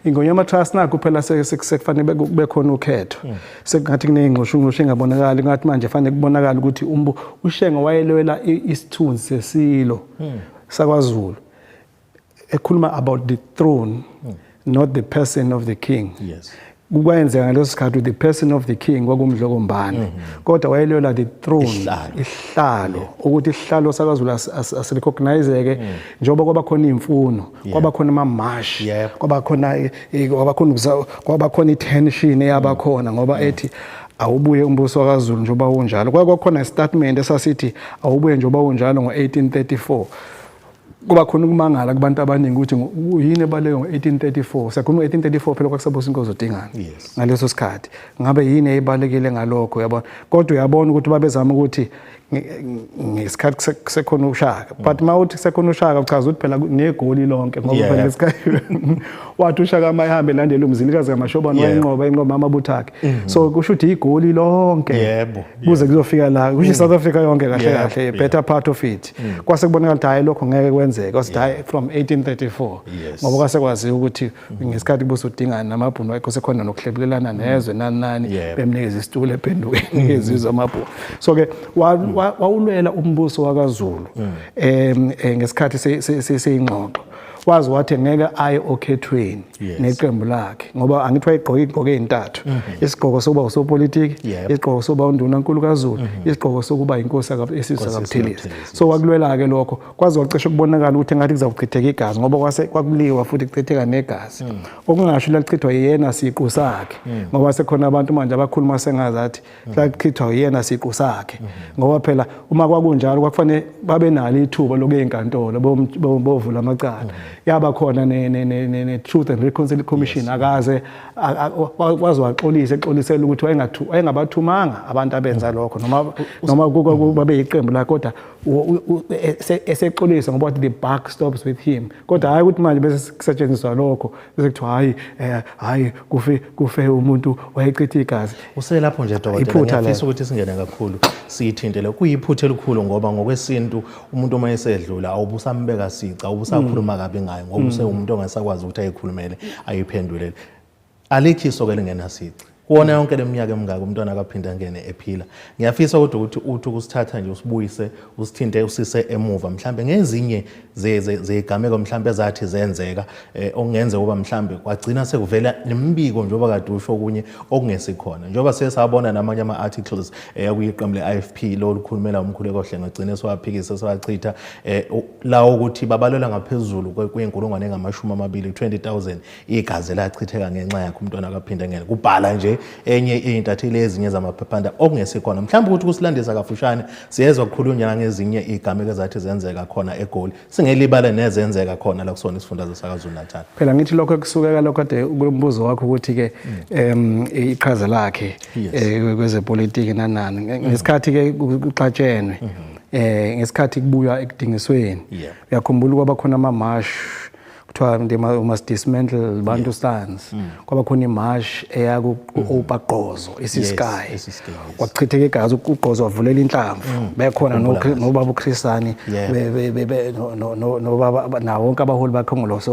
ingonyama trust nakho phela sekufanele kube khona ukhetho sekungathi kuneyingqoshungqosho engabonakali ngathi manje fanele kubonakala ukuthi Ushenge wayelwela isithunzi sesilo sakwaZulu ekhuluma about the throne not the person of the king kukwenzeka ngaleso sikhathi the person of the king kwakumdlokombane kodwa wayelwela the throne ihlalo ukuthi ihlalo sakwaZulu asirecognizeke njengoba kwaba khona imfuno kwaba khona amamash kwaba khona itension eyabakhona ngoba ethi awubuye umbuso wakwaZulu njengoba unjalo kwakukhona istatement esasithi awubuye njengoba unjalo ngo1834 kuba khona ukumangala kubantu abaningi ukuthi yini ebaleke ngo1834 sakhuluma 1834 phela kwakusabusa inkosi uDingane ngaleso sikhathi ngabe yini eyibalekile ngalokho yabona kodwa uyabona ukuthi babezama ukuthi ngesikhathi sekhona uShaka but mawuthi sekhona uShaka uchaza ukuthi phela negoli lonke ngoba phela lesikhathi wathi uShaka mayihambe landela umzilikazi kaMashobane wayenqoba inqoba amabutho akhe so kusho ukuthi igoli lonke kuze kuzofika la kusho South Africa yonke kahle kahle better part of it kwase kubonakala ukuthi hayi lokho ngeke kwenzeke kwase from 1834 ngoba kwase kwaziwa ukuthi ngesikhathi kubusa uDingane namabhunu ayikho sekhona nokuhlebelelana nezwe nani bemnikeza isitulo ephendukeni ngezizwe amabhunu so ke wawulwela umbuso wakwaZulu ngesikhathi seyingxoxo wazi wathi ngeke aye okhethweni neqembu lakhe ngoba angithi wayegqoka igqoko ezintathu isigqoko sokuba usopolitiki isigqoko sokuba undunankulu kaZulu isigqoko sokuba inkosi esizwe kaButhelezi so wakulwela ke lokho kwazi wacishe ukubonakala ukuthi ngathi kuzakuchitheka igazi ngoba kwase kwakuliwa futhi kuchitheka negazi okungasho lachithwa yena siqu sakhe ngoba sekhona abantu manje abakhuluma sengazathi lachithwa yena siqu sakhe ngoba phela uma kwakunjalo kwakufanele babe nalo ithuba lokuyinkantolo bovula amacala yaba khona ne Truth and Reconciliation Commission akaze waxolisela ukuthi wayengabathumanga abantu abenza lokho noma babe yiqembu la kodwa esexolisa ngoba the buck stops with him kodwa hayi ukuthi manje bese kusetshenziswa lokho bese kuthiwa hayi kufe umuntu wayechitha igazi uselapho nje dokotela ngiyafisa ukuthi singene kakhulu siyithintele kuyiphuthe elikhulu ngoba ngokwesintu umuntu uma esedlula awubusambeka sica awubusakhuluma kabi ngayo ngoba usewumuntu ongasakwazi ukuthi ayikhulumele ayiphendulele alikhiso ke lingenasici kuona yonke leminyaka emingaka umntwana akaphinda ngene ephila ngiyafisa kodwa ukuthi uthi kusithatha nje usibuyise usithinte usise emuva mhlambe ngezinye zegameko mhlambe ezathi zenzeka okungenza kuba mhlambe kwagcina sekuvela nemibiko njengoba kade usho kunye okungesikhona njengoba sesabona namanye ama articles kuyiqembu le-IFP lo likhulumela umkhuleko Ushenge gcine swaphikisa swachitha la ukuthi babalwela ngaphezulu kwinkulungwane engamashumi 20,000 igazi lachitheka ngenxa yakhe umntwana akaphinda ngene kubhala nje enye intatheli ezinye zamaphephandaba okungesikhona mhlawumbe ukuthi kusilandisa kafushane siyezwa ukukhulunywa ngezinye igameko ezathi zenzeka khona eGoli singelibala nezenzeka khona la kusona isifundazwe saKwaZulu-Natal phela ngithi lokho kusukeka lokho kade umbuzo wakho ukuthi ke iqhaza lakhe kwezepolitiki nanani ngesikhathi ke kuxatshenwe ngesikhathi kubuya ekudingisweni uyakhumbula kwaba khona amamash kuthiwa we must dismantle Bantu stance. Kwaba khona imarch eya ku-Opaqozo eSisky. Kwachitheka igazi uGqozo wavulela inhlamvu. Bekhona nobaba uChrisani nobaba nawo wonke abaholi bakhongolose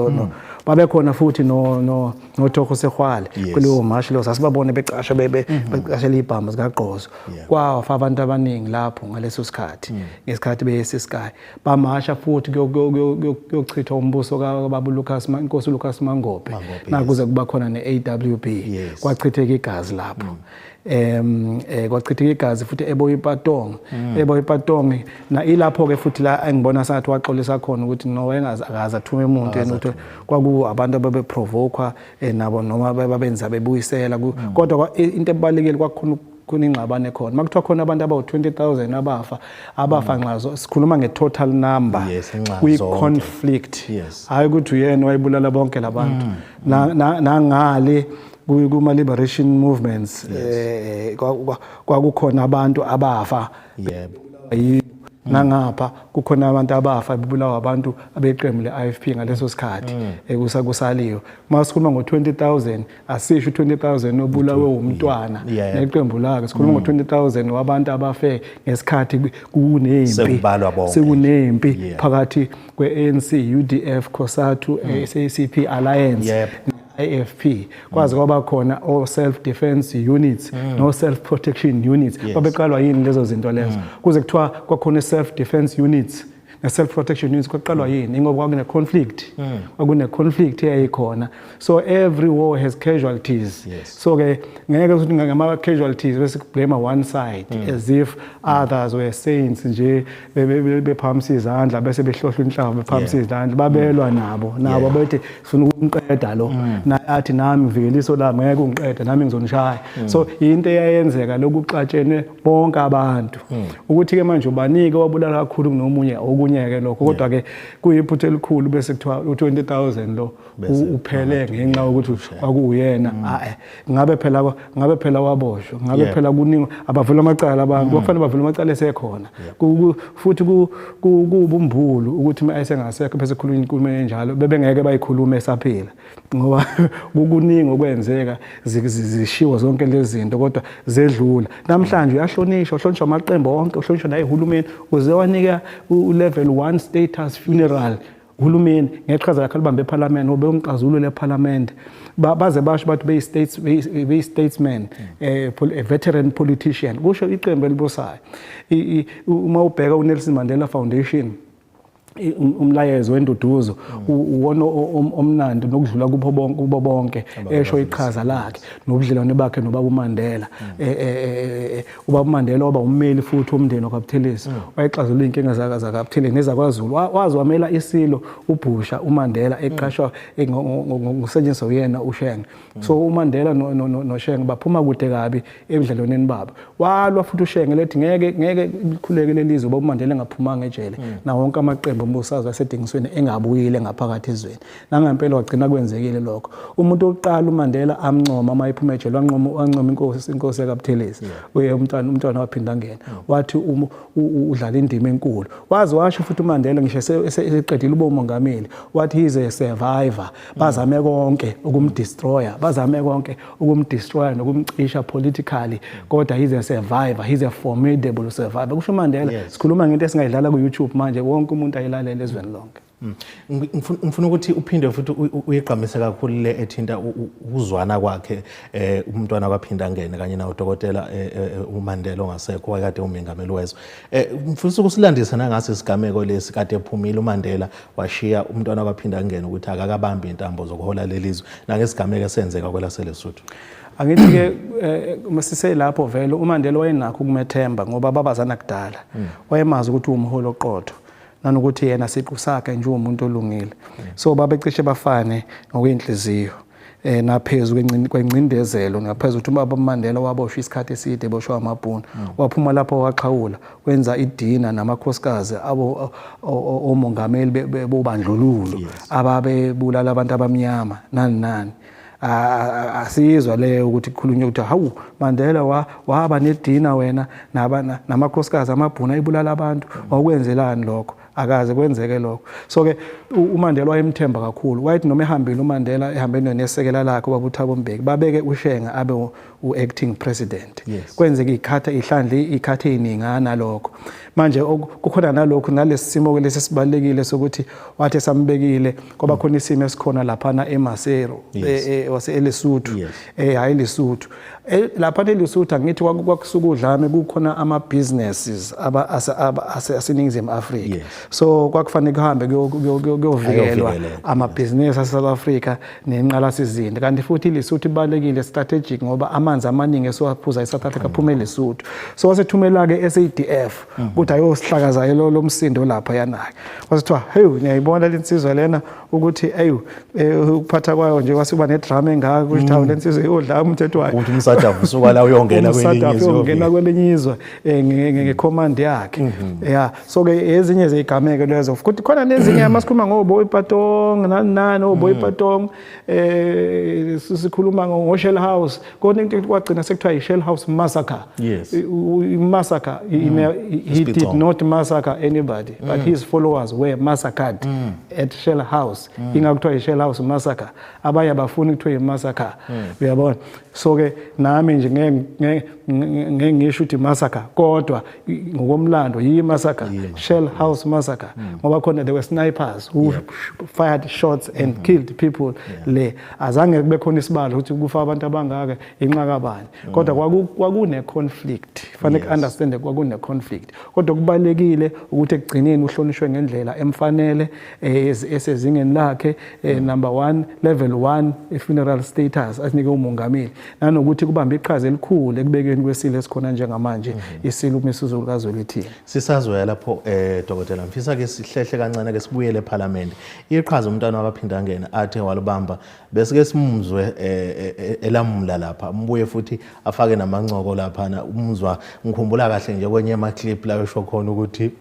babekhona futhi noThoko Sehwale kuleyo march lo sasibabone beqasha beqashela ibhama zikaGqozo. Kwafa abantu abaningi lapho ngaleso sikhathi ngesikhathi beyeSisky bamasha futhi kuyochithwa umbuso kababa inkosi Lucas Mangophe nakuze kuba khona ne-AWB kwachitheka igazi lapho. Kwachitheka igazi futhi eBoyipatong na ilapho ke futhi la engibona sengathi waxolisa khona ukuthi no akaze athume umuntu ukuthi kwaku abantu ababeprovoke nabo noma babenza bebuyisela kodwa into ebalekile kwakhona kuningxabane khona makuthiwa khona abantu abawu-20,000 abafa nxazo sikhuluma nge-total number kwi-conflict hayi ukuthi uyena wayibulala bonke labantu nangale kuma-liberation movements kwakukhona abantu abafa nangapha kukhona abantu abafa bebulawa abantu abeqembu le-IFP ngaleso sikhathi kusaliwe masikhuluma ngo-20,000 asisho 20,000 obulawe umntwana neqembu lakhe sikhuluma ngo-20,000 wabantu abafe ngesikhathi sekunempi phakathi kwe-ANC UDF COSATU SACP Alliance AFP kwaze kwaba khona o self defense units no self protection units babeqalwa yini lezo zinto lezo kuze kuthiwa kwakhona self defense units ne self protection units kwaqalwa yini ngoba kwakune conflict eyayikhona so every war has casualties so ke ngeke ukuthi ngama casualties bese blame one side as if others were saints nje bephamisa izandla bese behlohla inhlamba bephamisa izandla babelwa nabo bethi sifuna ukumqeda lo nathi nami ngivikeliso lami ngeke ungiqede nami ngizonishaya so into eyayenzeka lokuxatshene bonke abantu ukuthi ke manje ubanike wabulala kakhulu kunomunye okunyeke lokho kodwa ke kuyiphutha elikhulu bese kuthiwa u20,000 lo uphele ngenxa ukuthi kwakuyena ngabe phela waboshwa ngabe phela kuningi abavula amacala abantu kufanele bavula amacala esekhona futhi kubumbulo ukuthi mayesengasekho bese khuluma inkulumo enjalo bebengeke bayikhulume esaphila ngoba kuningi okwenzeka zishiwa zonke lezi zinto kodwa zedlula namhlanje uyahlonishwa amaqembu onke uhlonishwa nayihulumeni uze wanika u-level 1 status funeral uhulumeni ngeqhaza lakhe libambe eParliament obe umxazululo leParliament baze basho bathi be-statesman a veteran politician kusho iqembu elibusayo uma ubheka uNelson Mandela Foundation umlayezo wenduduzo uwona omnandi nokudlula kubo bonke esho iqhaza lakhe nobudlelwane bakhe nobaba uMandela ubaba uMandela waba ummeli futhi womndeni wakwaButhelezi wayexazulula inkinga zakaButhelezi nezakwaZulu wazi wamela isilo ubhusha uMandela eqashwa ngokusetshenziswa uyena Ushenge so uMandela noShenge baphuma kude kabi ebudlelwaneni babo walwa futhi uShenge lethi ngeke likhuleke lelizwe ubaba uMandela engaphumanga ejele na wonke amaqembu umbusazwe asedingisweni engabuyile ngaphakathi ezweni nangempela wagcina kwenzekile lokho umuntu oqala uMandela amncoma mayiphuma ejele wancoma inkosi yakaButhelezi uye umntwana waphinda ngena wathi udlala indima enkulu wazi washo futhi uMandela ngisho eseqedile ubumongameli wathi he's a survivor bazame konke ukumdestroya nokumcisha politically kodwa he's a survivor he's a formidable survivor kusho uMandela sikhuluma ngento esingayidlala ku-YouTube manje wonke umuntu ayilalela ezweni lonke ngifuna ukuthi uphinde futhi uyiqhamise kakhulu le ethinta ukuzwana kwakhe umntwana kwaphinda ngene kanye nawo dokotela uMandela ongasekho wakade umengameli wezwe mfisa ukusilandisa nangase isigameko lesi kade ephumile uMandela washiya umntwana kwaphinda ngene ukuthi akakabambi intambo zokuhola lelizwe nangesigameko esenzeka kwelaseLesotho angithi ke masise lapho vele uMandela wayenakho ukumethemba ngoba babazana kudala wayemazi ukuthi umholi oqotho nanokuthi yena siqu sakhe nje umuntu olungile so babecishe bafane ngokwinhliziyo naphezulu kwencindezelo ngaphezulu ukuthi ubaba uMandela waboshwa isikhathi eside eboshwa amabhunu waphuma lapho waqhawula wenza idina namakhosikazi omongameli bobandlululo ababebulala abantu abamnyama nani asizwa le ukuthi kukhulunywe ukuthi hawu Mandela waba nedina wena namakhosikazi amabhunu ayibulala abantu wakwenzelani lokho akaze kwenzeke lokho. So ke uMandela wayemthemba kakhulu, wayethi noma ehambile uMandela ehambene nesekela lakhe ubaba uThabo Mbeki babeke Ushenge abe u-acting president. Kwenzeka ikhathe eziningana lokho. Manje kukhona nalokho nalesimo lesi sibalekile sokuthi wathi sambekile ngoba khona isimo esikhona lapha na eMasero wase eLesotho hayi eLesotho lapha eLesotho angithi kwakusukudlame kukhona ama businesses aseningizimu Afrika. So kwakufanele kuhambe kuyovikelwa ama business ase-South Africa nenqalasizinda kanti futhi iLesotho ibalekile strategic ngoba amanzi amaningi esiwaphuza eSouth Africa aphuma eLesotho. So wasethumela ke SADF ukuthi ayosihlakaza lo msindo lapha yanake. Wasithiwa hey ngiyayibona lensizwa lena ukuthi ukuphatha kwayo nje wasuba nedrama engaka ukuthi hawu lensizwe iyodla umthetho wayo. Ukuthi umsadafu usuka la uyongena kwelinye izwe ngecommand yakhe. So ke ezinye zezigameke lezo futhi khona nezinye amasikhuluma ngoBoy Patong nani oBoy Patong sikhuluma ngoShell House kodwa into kwagcina sekuthiwa iShell House massacre. Massacre he did not massacre anybody but his followers were massacred at Shell House. Ingakuthiwa iShell House massacre abanye abafuni ukuthiwa imassacre uyabona. So ke nami nje ngeke ngisho ukuthi massacre kodwa ngokomlando yi massacre Shell House massacre ngoba khona there were snipers who fired shots and killed people le azange kube khona isibalo ukuthi kufa abantu abangaka inqakabani kodwa kwakune conflict fanele understand kwakune conflict kodwa kubalekile ukuthi ekugcineni uhlonishwe ngendlela emfanele esezingeni lakhe number 1 level 1 funeral status asinike umongameli nanokuthi kubamba iqhaza elikhulu ekubekeni kwesilo esikhona njengamanje isilo uMisuzu kaZwelithini. Sisazoya lapho Dr. Mfisa ke sihlehle kancane ke sibuyele eParliament. Iqhaza umntwana wakaphinda ngena athe walibamba bese ke simuzwe elamula lapha mbuye futhi afake namancoko lapha na umuzwa ngikhumbula kahle nje kwenye ama clip la esho khona ukuthi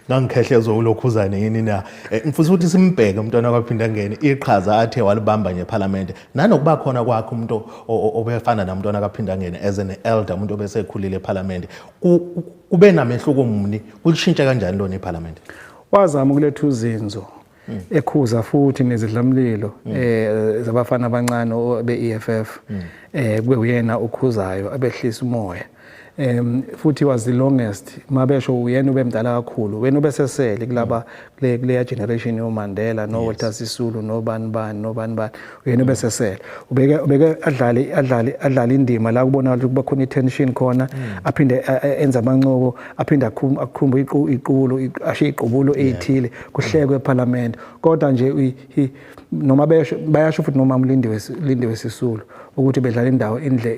ngangikhehlezwe ulokhuzane yini na ngifisa ukuthi simbheke umntwana wakaphinda ngene iqhaza athe walibamba nje eParliament nanokuba khona kwakhe umuntu obefana namntwana akaphinda ngene as an elder umuntu obesekhulile eParliament kube namehluko muni kulishintsha kanjani lona eParliament? Wazama ukuletha uzinzo ekhuza futhi nezidlamlilo zabafana abancane beEFF kube uyena ukhuzayo abehlisa umoya. Futhi was the longest mabesho uyena ubemdala kakhulu wena ubesesele kulaba kuleya generation yoMandela no Walter Sisulu no bani uyena ubesesele ubeke adlala indima la kubona ukuthi kuba khona tension khona aphinde enza amancoko aphinde akhumba iqubulo ashe iqubulo ezithile kuhlekwe eParliament kodwa nje noma bayasho futhi noma Lindiwe Sisulu ukuthi bedlala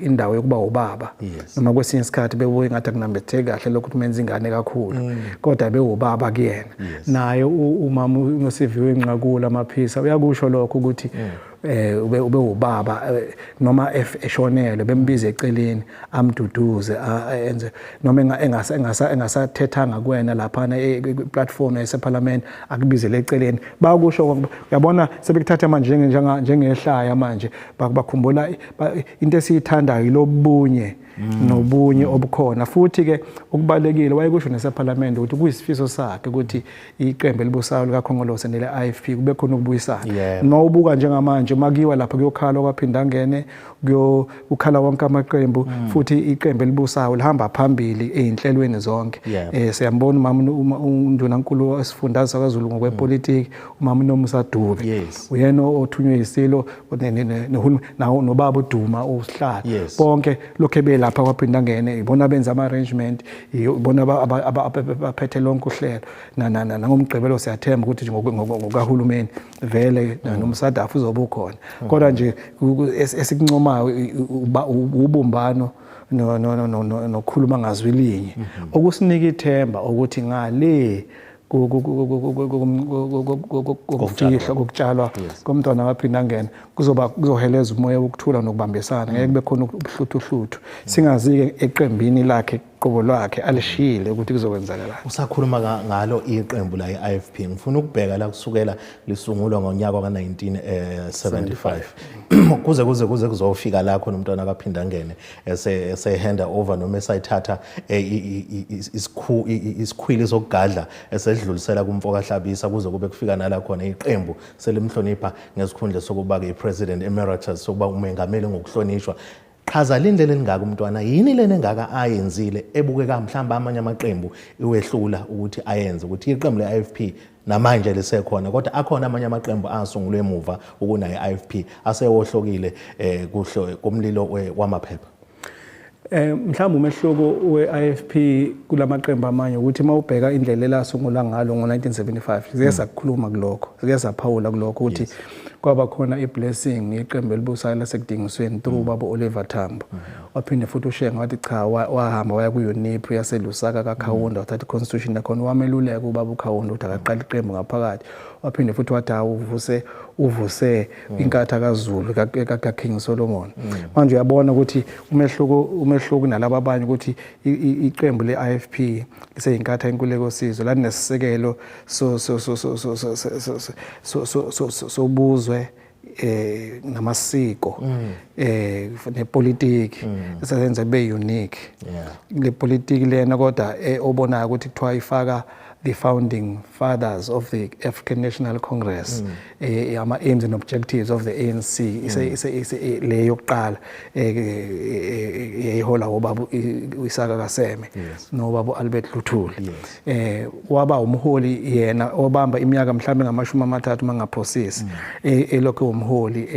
indawo yokuba ubaba noma kwesinye isikhathi bebuye ngathi akunambethe kahle lokho menza ingane kakhulu kodwa bewubaba kuyena naye umama uNosiviwe Nqakula amaphisa uyakusho lokho ukuthi ube ubaba noma eshonele bembize eceleni amduduze enze noma engasathethanga kuwena lapha eplatform yaseParliament akubizele eceleni bakusho uyabona sebekuthatha manje njengehlaya manje bakhumbula into esiyithandayo ilobunye nobunye obukhona futhi ke ukubalekile wayekusho naseParliament ukuthi kuyisifiso sakhe ukuthi iqembu elibusayo likaKhongolose nele-IFP kube khona ukubuyisana mawubuka njengamanje makiwa lapha kuyokhala kwaphinda ngene ukhala wonke amaqembu futhi iqembu elibusayo lihamba phambili ezinhlelweni zonke siyambona umama uNdunankulu esifundazwe saKwaZulu ngokwepolitiki umama uNomusa Dube uyena othunywe isilo nobaba uDuma usihlala bonke lokho lapha kwaphinda ngene ibona benza ama arrangement ibona abaphethe lonke uhlelo nangomgqibelo siyathemba ukuthi ngokahulumeni vele nomsadafu uzoba ukhona kodwa nje esikuncomayo ubumbano nokukhuluma ngazwi linye okusinika ithemba ukuthi ngale kokutshalwa komntwana waphinda ngene kuzoheleza umoya wokuthula nokubambisana ngeke kube khona ubuhluthu singazi-ke eqembini lakhe uqobo lwakhe alishile ukuthi kuzokwenzakala. Usakhuluma ngalo iqembu la i-IFP ngifuna ukubheka la kusukela lisungulwa ngonyaka ka 1975 kuze kuzofika la khona umntwana akaphinda angene esehanda over noma esayithatha isikhwili sokugadla esedlulisela kumfoka Hlabisa kuze kube kufika nala khona iqembu selimhlonipha ngesikhundla sokuba ke president emeritus sokuba umengameli ngokuhlonishwa. Chaza lindlela elingaka umntwana yini lena engaka ayenzile ebukeka mhlamba amanye amaqembu iwehlula ukuthi ayenze ukuthi iqembu le-IFP namanje lisekhona kodwa akhona amanye amaqembu asungulwe emuva ukunayo i-IFP asewohlokile kumlilo wamaphepha. Mhlawumbe umehluko we-IFP kulamaqembu amanye ukuthi mawubheka indlela elasungula ngalo ngo1975 siye sakhuluma kulokho siye saphawula kulokho ukuthi kwaba khona iblessing iqembu elibusayo lasekudingisweni through baba Oliver Tambo waphinde futhi Ushenge wathi cha wahamba waya ku-UNIP yaselusaka kaKhawunda wathatha i-constitution yakhona wameluleka ubaba uKhawunda ukuthi akaqala iqembu ngaphakathi waphinde futhi wathi uvuse inkatha kaZulu kaKing Solomon. Manje uyabona ukuthi umehluko nalabo abanye ukuthi iqembu le-IFP liseyinkatha inkululeko sizwe la nesisekelo sobuzwe namasiko nepolitiki esenza be unique le politiki lena kodwa obonayo ukuthi kuthiwa ifaka the founding fathers of the African National Congress, aims and objectives of the ANC, le yokuqala ehola ubaba Isaka Kaseme nobaba Albert Luthuli. Waba umholi yena obamba iminyaka mhlawumbe ngama-30 mangaphosisi elokho umholi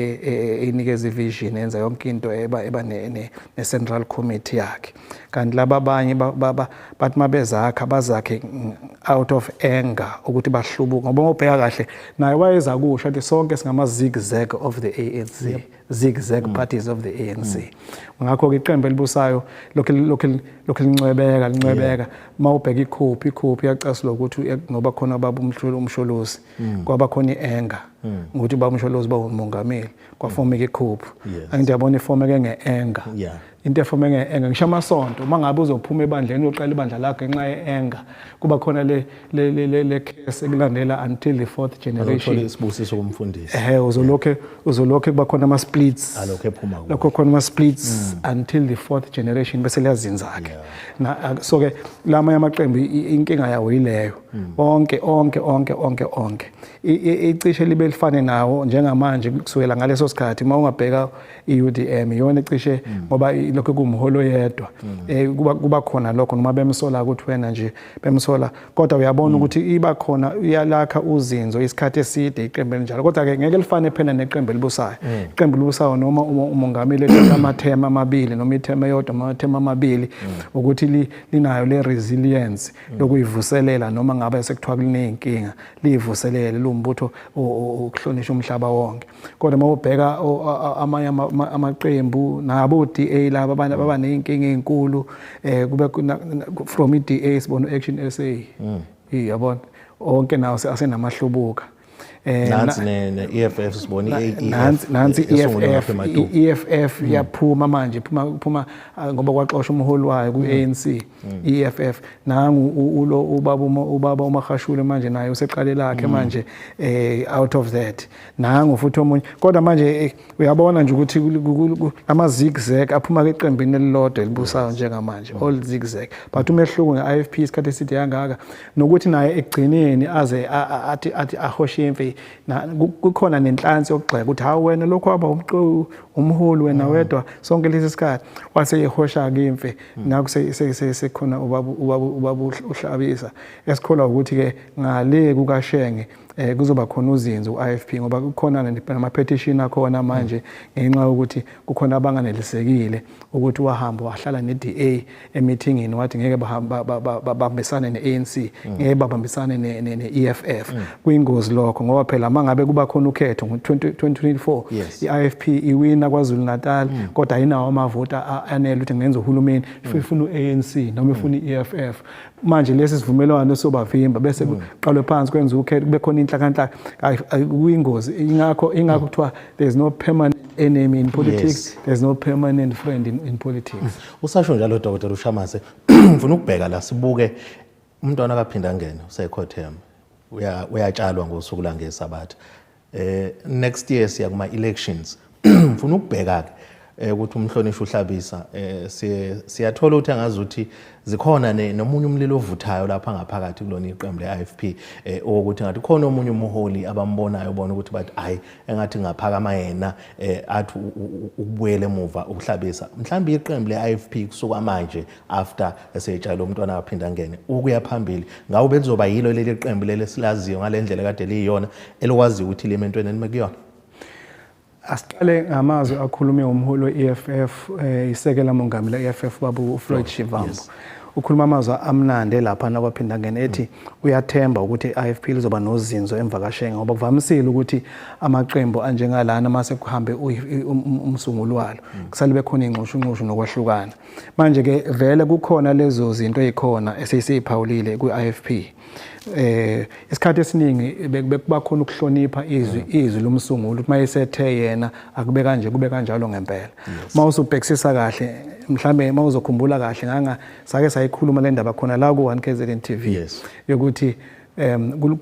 enikeza ivision enza yonke into eba ne-central committee yakhe. Kanti laba abanye bathi mabezakha bazakhe out of anger ukuthi bahlubuka ngoba ngobheka kahle naye wayeza kusho ukuthi sonke singama zigzag of the ANC, zigzag parties of the ANC. Ngakho ke iqembu elibusayo lokho lincwebeka mawubheka ikhophi yacasula ukuthi ngoba khona baba umsholozi kwaba khona ianger ukuthi baba umsholozi bawumongameli kwafomeka ikhophi angithi yabona ifomeke ngeanger into efome ngeanger ngisho amasonto mangabe uzophuma ebandleni uyoqala ibandla lakhe ngenxa yeanger kuba khona le case ekulandela until the 4th generation isibusiso kumfundisi uzolokhe kuba khona ama splits alokho ephuma lokho khona ama splits until the 4th generation bese liyazinzakhe so ke lama yamaqembu inkinga yawo yileyo onke icishe libe lifane nawo njengamanje kusukela ngaleso sikhathi mawungabheka iUDM yona icishe ngoba lokho kumholo yedwa kuba khona lokho noma bemsola ukuthi wena nje bemsola kodwa uyabona ukuthi iba khona uyalakha uzinzo isikhathi eside iqembu njalo kodwa ke ngeke lifane phela neqembu elibusayo iqembu elibusayo noma umongameli amathema amabili noma ithema yodwa amathema amabili ukuthi linayo le resilience lokuyivuselela noma ngabe sekuthiwa kunenkinga liyivuselele lumbutho ukuhlonishwa umhlaba wonke. Kodwa mawubheka amanye amaqembu nabo DA laba abantu baba nenkinga ezinkulu kube from iDA sibona Action SA yabona onke nawo asenamahlubuka nansi ne-EFF sibona nansi EFF yaphuma manje phuma ngoba kwaxoshwa umholi wayo ku-ANC EFF nangu ubaba uMakhashule manje naye useqale lakhe manje out of that nangu futhi omunye kodwa manje uyabona nje ukuthi ama zigzag aphuma kweqembini elilodwa elibusayo njengamanje all zigzag but umehluko nge-IFP isikhathi eside yangaka nokuthi naye ekugcineni aze athi ahoshe imfe kukhona nenhlansi yokugxeka ukuthi hawu wena lokho waba umholi wena wedwa sonke lesi sikhathi waseyihosha kimfe ngakho sekhona ubaba uhlabisa esikholwa ukuthi ke ngale kukaShenge kuzoba khona uzinzo ku-IFP ngoba kukhona nama-petition akhona manje ngenxa yokuthi kukhona abanganelisekile ukuthi wahamba wahlala ne-DA emithingini wathi ngeke babambisane ne-ANC ngeke babambisane ne-EFF kuyingozi lokho ngoba phela mangabe kuba khona ukhetho ngo-2024 i-IFP iwina KwaZulu Natal kodwa ayinawo amavota anele ukuthi ngenza uhulumeni ifuna u-ANC noma ifuna i-EFF manje lesi sivumelwano sobavimba bese kuqalwe phansi kwenza ukhetho kube khona inhlakanhla kuyingozi ingakho kuthiwa there's no permanent enemy in politics, there's no permanent friend in politics. Usasho njalo Dr. Ushamase ngifuna ukubheka la sibuke umntwana akaphinda ngene usekhothem uyatshalwa ngosuku la ngesabatha next year siya kuma elections ngifuna ukubheka ke ukuthi umhlonishwa uhlabisa siyathola ukuthi angazuthi zikhona nomunye umlilo ovuthayo lapha ngaphakathi kulona iqembu leIFP ukuthi ngathi khona omunye umholi abambonayo bona ukuthi bathi hayi engathi ngaphakama yena athi ukubuyela emuva ukuhlabisa mhlawumbe iqembu leIFP kusuka manje after eseyitshalo umntwana aphinda ngene ukuya phambili ngawo bekuzoba yilo leli qembu leli silaziyo ngalendlela kade liyona elokwazi ukuthi limentweni enikuyona. Asiqale ngamazwi akhulume umholi we-EFF isekela mongameli le-EFF babu Floyd Shivambu. Ukhuluma amazwi amnandi lapha nakwaphinda ngene ethi uyathemba ukuthi i-IFP lizoba nozinzo emvakasheni ngoba kuvamisile ukuthi amaqembu anjengalana mase kuhambe umsungulwalo kusalibe khona ingxoshunxoshu nokwahlukana. Manje ke vele kukhona lezo zinto ezikhona esisiphawulile ku-IFP. Isikhathi esiningi bekuba khona ukuhlonipha izwi lomsunguli ukuthi mayesethe yena akube kanje kube kanjalo ngempela. Mawusubhekisisa kahle mhlambe mawuzokhumbula kahle nganga sake sayikhuluma le ndaba khona la ku 1KZN TV yokuthi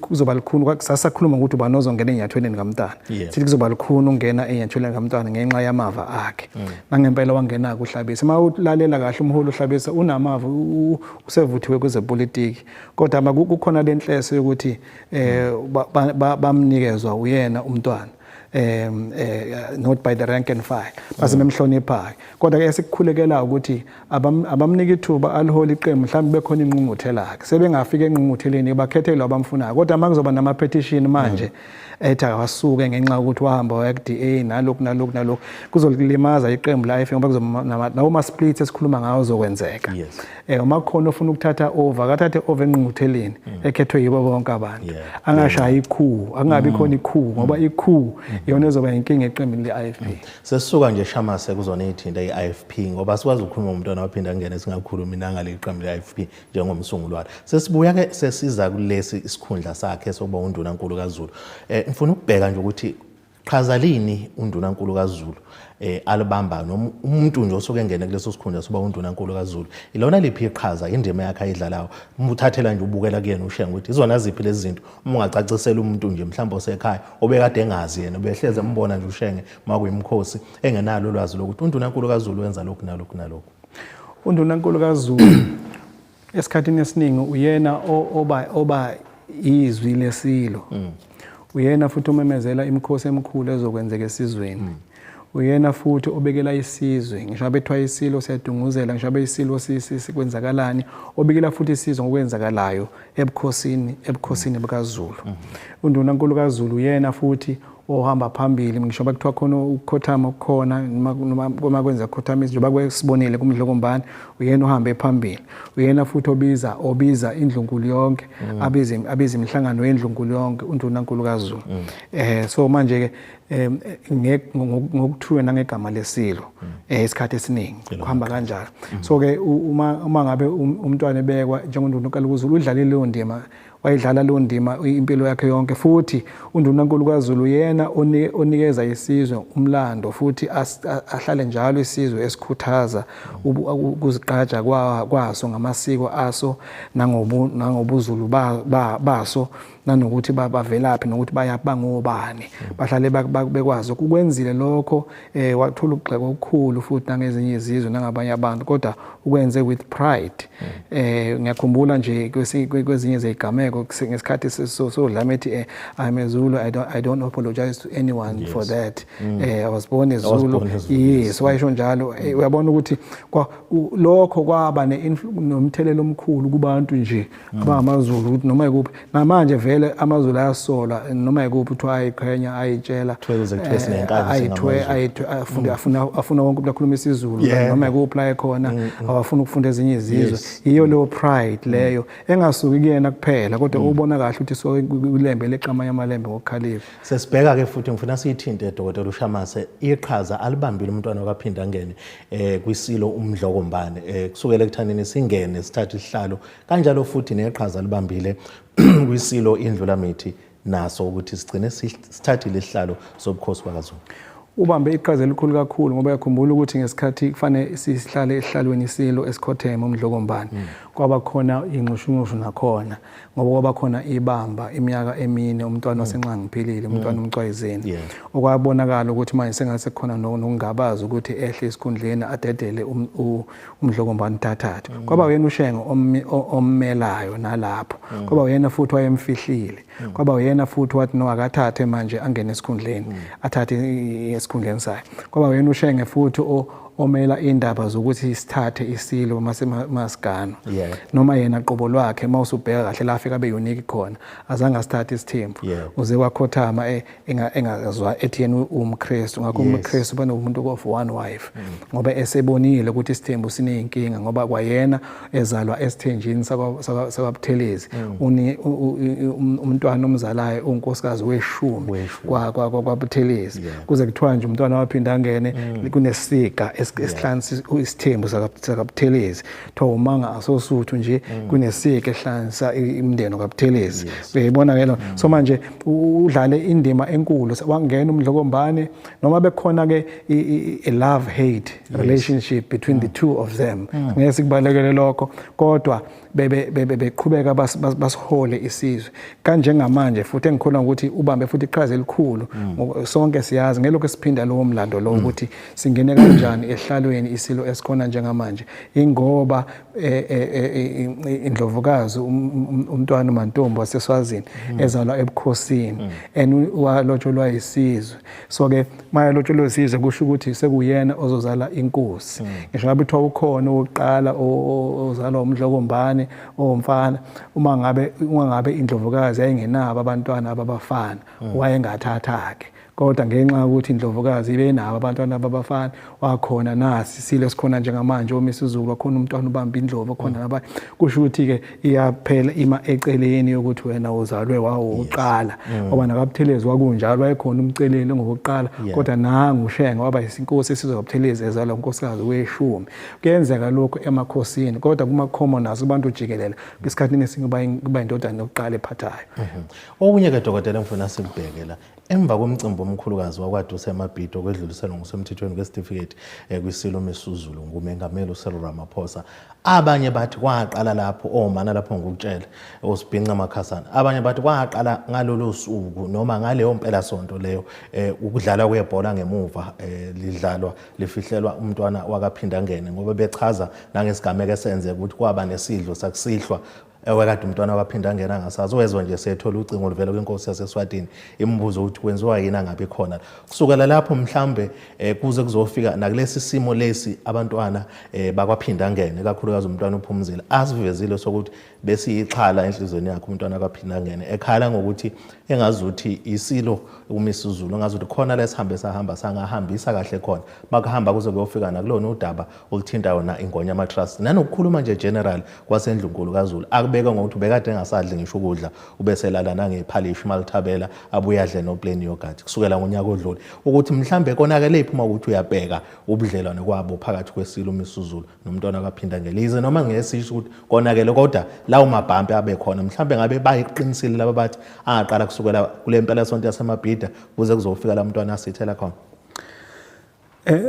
kuzoba likhulu sasakhuluma ukuthi banozongena enyathweni kaMntana sithi kuzoba likhulu ungena enyathweni kaMntana ngenxa yamava akhe nangempela wangena kuhlabisa mawulalela kahle umholi uhlabisa unamava usevuthiwe kwezepolitiki kodwa kukhona lenhleso yokuthi bamnikezwa uyena umntwana not by the rank and file base memhlonipha kodwa ke sikukhulekela ukuthi abamnika ithuba aliholi iqembu mhlawumbe bekhona inqungquthela yakhe sebengafika enqungqutheleni bakhethelwe abamfunayo kodwa makuzoba nama petition manje ethi awasuke ngenxa ukuthi wahamba wa-DA nalokhu kuzolimaza iqembu la ngoba kuzoba nawo ma splits esikhuluma ngawo zokwenzeka uma kukhona ofuna ukuthatha over akathathe over enqungqutheleni ekhethwe yibo bonke abantu angashaya ikhu angabi khona ikhu ngoba ikhu yona ezoba inkinga eqembini le-IFP. Sesisuka nje Shamase kuzona ithinta i-IFP ngoba sikwazi ukukhuluma umntwana waphinda ngene singakhulumi nangale iqembu le-IFP njengomsungulwana. Sesibuya ke sesiza kulesi isikhundla sakhe sokuba undunankulu kaZulu. Ngifuna ukubheka nje ukuthi qhazalini undunankulu kaZulu alibamba noma umuntu nje osuke engene kuleso sikhundla soba undunankulu kaZulu ilona liphi iqhaza indima yakhe ayidlalayo umuthathela nje ubukela kuyena Ushenge ukuthi izona ziphi lezi zinto uma ungacacisela umuntu nje mhlawumbe osekhaya obekade engazi yena behleze embona nje Ushenge makuyimkhosi engenalo ulwazi lokuthi undunankulu kaZulu wenza lokhu nalokhu. Undunankulu kaZulu esikhathini esiningi uyena oba izwi lesilo uyena futhi umemezela imikhosi emikhulu ezokwenzeka esizweni uyena futhi obekela isizwe ngisho abethwa isilo siyadunguzela ngisho abeyisilo sikwenzakalani obekela futhi isizwe ngokwenzakalayo ebukhosini bakaZulu. Undunankulu kaZulu uyena futhi ohamba phambili ngisho bakuthiwa khona ukukhothama okukhona noma kwenza ukukhothama njengoba kwesibonile kumdlokombani uyena uhambe phambili uyena futhi obiza indlunkulu yonke abiza imihlangano yendlunkulu yonke undunankulu kaZulu. So manje ke ngokuthiwe nangegama lesilo isikhathi esiningi kuhamba kanjalo. So ke uma ngabe umntwana ebekwa njengondunankulu kaZulu udlala leyo ndima wayidlala leyo ndima impilo yakhe yonke futhi undunankulu kaZulu yena onikeza isizwe umlando futhi ahlale njalo isizwe esikhuthaza ukuzigqaja kwaso ngamasiko aso nangobuzulu baso nanokuthi bavelaphi nokuthi bangobani bahlale bekwazi ukwenzile lokho wathola ukugxeka okukhulu futhi nangezinye izizwe nangabanye abantu kodwa ukwenze with pride. Ngiyakhumbula nje kwezinye zezigameko ngesikhathi sodlame ethi I'm a Zulu, I don't apologize to anyone for that. I was born as Zulu. Yes, wayisho njalo uyabona ukuthi lokho kwaba nomthelelo omkhulu kubantu nje abangamaZulu ukuthi noma ikuphi namanje vele amaZulu ayasola noma ikuphi uthiwa ayikhenya ayitshela afuna wonke umuntu akhuluma isiZulu noma ikuphi la ekhona awafuna ukufunda ezinye izizwe iyo leyo pride leyo engasuki kuyena kuphela kodwa ubona kahle ukuthi so kulembe leqama yamalembe ngokukhalipha. Sesibheka ke futhi ngifuna siyithinte Dr. Ushamase iqhaza alibambile umntwana wakaphinda ngene kwisilo umdlokombane kusukela ekuthaneni singene sithatha isihlalo kanjalo futhi neqhaza alibambile kwisilo indlula mithi naso ukuthi sigcine sithathile isihlalo sobukhosi bakaZulu? Ubambe iqhaza elikhulu kakhulu ngoba yakhumbula ukuthi ngesikhathi kufanele sihlale esihlalweni isilo esikhotheme uMdlokombane kwaba khona inxushunxushu nakhona ngoba kwaba khona ibamba iminyaka emine umntwana osenxa ngiphilile umntwana umcwayizeni okwabonakala ukuthi manje sengase khona nokungabaza ukuthi ehle isikhundleni adedele uMdlokombane Thathathu kwaba uyena Ushenge ommelayo nalapho kwaba uyena futhi wayemfihlile kwaba uyena futhi wathi no akathathe manje angene esikhundleni athathe esikhundleni sakhe kwaba uyena Ushenge futhi omela indaba zokuthi sithathe isilo masigano noma yena qobo lwakhe mawusubheka kahle la afika be unique khona azange asithathe isithembu uze wakhothama engazwa ethi yena umKristu ngakho umKristu banomuntu of one wife ngoba esebonile ukuthi isithembu sineyinkinga ngoba kwayena ezalwa esithenjini sakwaButhelezi umntwana omzalayo unkosikazi weshumi kwaButhelezi kuze kuthiwa nje umntwana waphinda angene kunesiga esihlansi isithembu sakaButhelezi thowa umanga asosuthu nje kunesike ehlanisa imndeni kaButhelezi uyayibona ke lo so manje udlale indima enkulu wangena uMdlokombane noma bekhona ke a love hate relationship between the two of them ngeke sikubalekele lokho kodwa beqhubeka basihole isizwe kanjengamanje futhi engikhona ukuthi ubambe futhi iqhaza elikhulu sonke siyazi ngelokho siphinda lo mlando lo ukuthi singene kanjani ehlalweni isilo esikhona njengamanje ingoba indlovukazi umntwana uMantombi waseSwazini ezalwa ebukhosini walotsholwa isizwe so ke mayalotsholwa isizwe kusho ukuthi sekuyena ozozala inkosi ngisho ngabe kuthiwa ukhona oqala ozalwa uMdlokombane omfana uma ngabe indlovukazi ayingenabo abantwana ababafana wayengathathake kodwa ngenxa ukuthi indlovukazi ibenabo abantwana ababafana wakhona nasi sile sikhona njengamanje oMisuzulu wakhona umntwana ubamba indlovu khona naba kusho ukuthi ke iyaphela ima eceleni yokuthi wena uzalwe wawoqala ngoba nakaButhelezi wakunjalo wayekhona umceleni ngokuqala kodwa nangu Ushenge waba isinkosi esizwe kaButhelezi ezalwa unkosikazi weshumi kuyenzeka lokho emakhosini kodwa kumakhomo naso abantu jikelele isikhathini esinye kuba indodana yokuqala ephathayo okunye ke dokotela ngifuna sikubhekela emva komcimbi omkhulukazi wakwaDusa eMabhido kwedluliselwa ngosemthethweni kwesitifiketi kwisilo uMisuzulu ngumengameli uCyril Ramaphosa abanye bathi kwaqala lapho omana lapho ngokutshela osibhinqa Makhasana abanye bathi kwaqala ngalolu suku noma ngaleyo mpela sonto leyo ukudlala kwebhola ngemuva lidlalwa lifihlelwa umntwana wakaphinda ngene ngoba bechaza nangesigameko esenze ukuthi kwaba nesidlo sakusihlwa ewekade umntwana waphinda ngena ngasazi wezwe nje sethola ucingo oluvela kwenkosi yaseSwatini imbuzo ukuthi kwenziwa yini angabe khona kusukela lapho mhlambe kuze kuzofika nakulesi simo lesi abantwana bakwaphinda ngene kakhulukazi umntwana uPhumzile asivezile sokuthi besiyixhala enhlizweni yakhe umntwana akaphinda ngene ekhala ngokuthi engazuthi isilo uMisuzulu engazuthi khona lesihambe sahamba sangahambisa kahle khona bakuhamba kuze kuyofika nakulona udaba oluthinta yona iNgonyama Trust nanokukhuluma nje general kwasendlunkulu kaZulu beka ngokuthi bekade engasadli ngisho ukudla ubeselala nangephalishi malithabela abuye adle noplane yogurt kusukela ngonyaka odlule ukuthi mhlambe konakele iphuma ukuthi uyabheka ubudlelwane kwabo phakathi kwesilo uMisuzulu nomntwana akaphinda ngelize noma ngesisho ukuthi konakele kodwa lawo mabhampe abe khona mhlambe ngabe bayiqinisile laba bathi angaqala kusukela kule mpela sonto yaseMabhida kuze kuzofika la mntwana asithela khona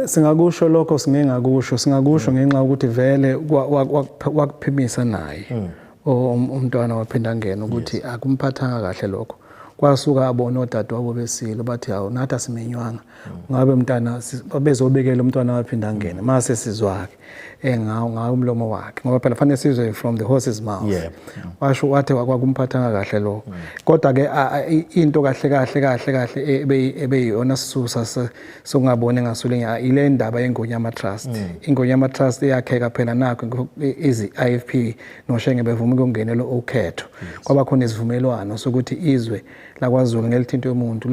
singakusho lokho singakusho ngenxa ukuthi vele wakuphimisa naye umntwana waphinda ngena ukuthi akumphathanga kahle lokho kwasuka abona odadewabo besilo bathi hawu nathi asimenywanga ngabe umntana bezobekela umntwana waphinda ngena mase sizwake ngawo umlomo wakhe ngoba phela fanele sizwe from the horse's mouth washo wathi kwakumphathanga kahle lokho kodwa ke into kahle ebeyiyona sisusa sokungabone ngasule ile ndaba yeNgonyama Trust iNgonyama Trust iyakheka phela nakho izi IFP noShenge bevuma ukungenela ukhetho kwaba khona isivumelwano sokuthi izwe lakwaZulu ngelithinto yomuntu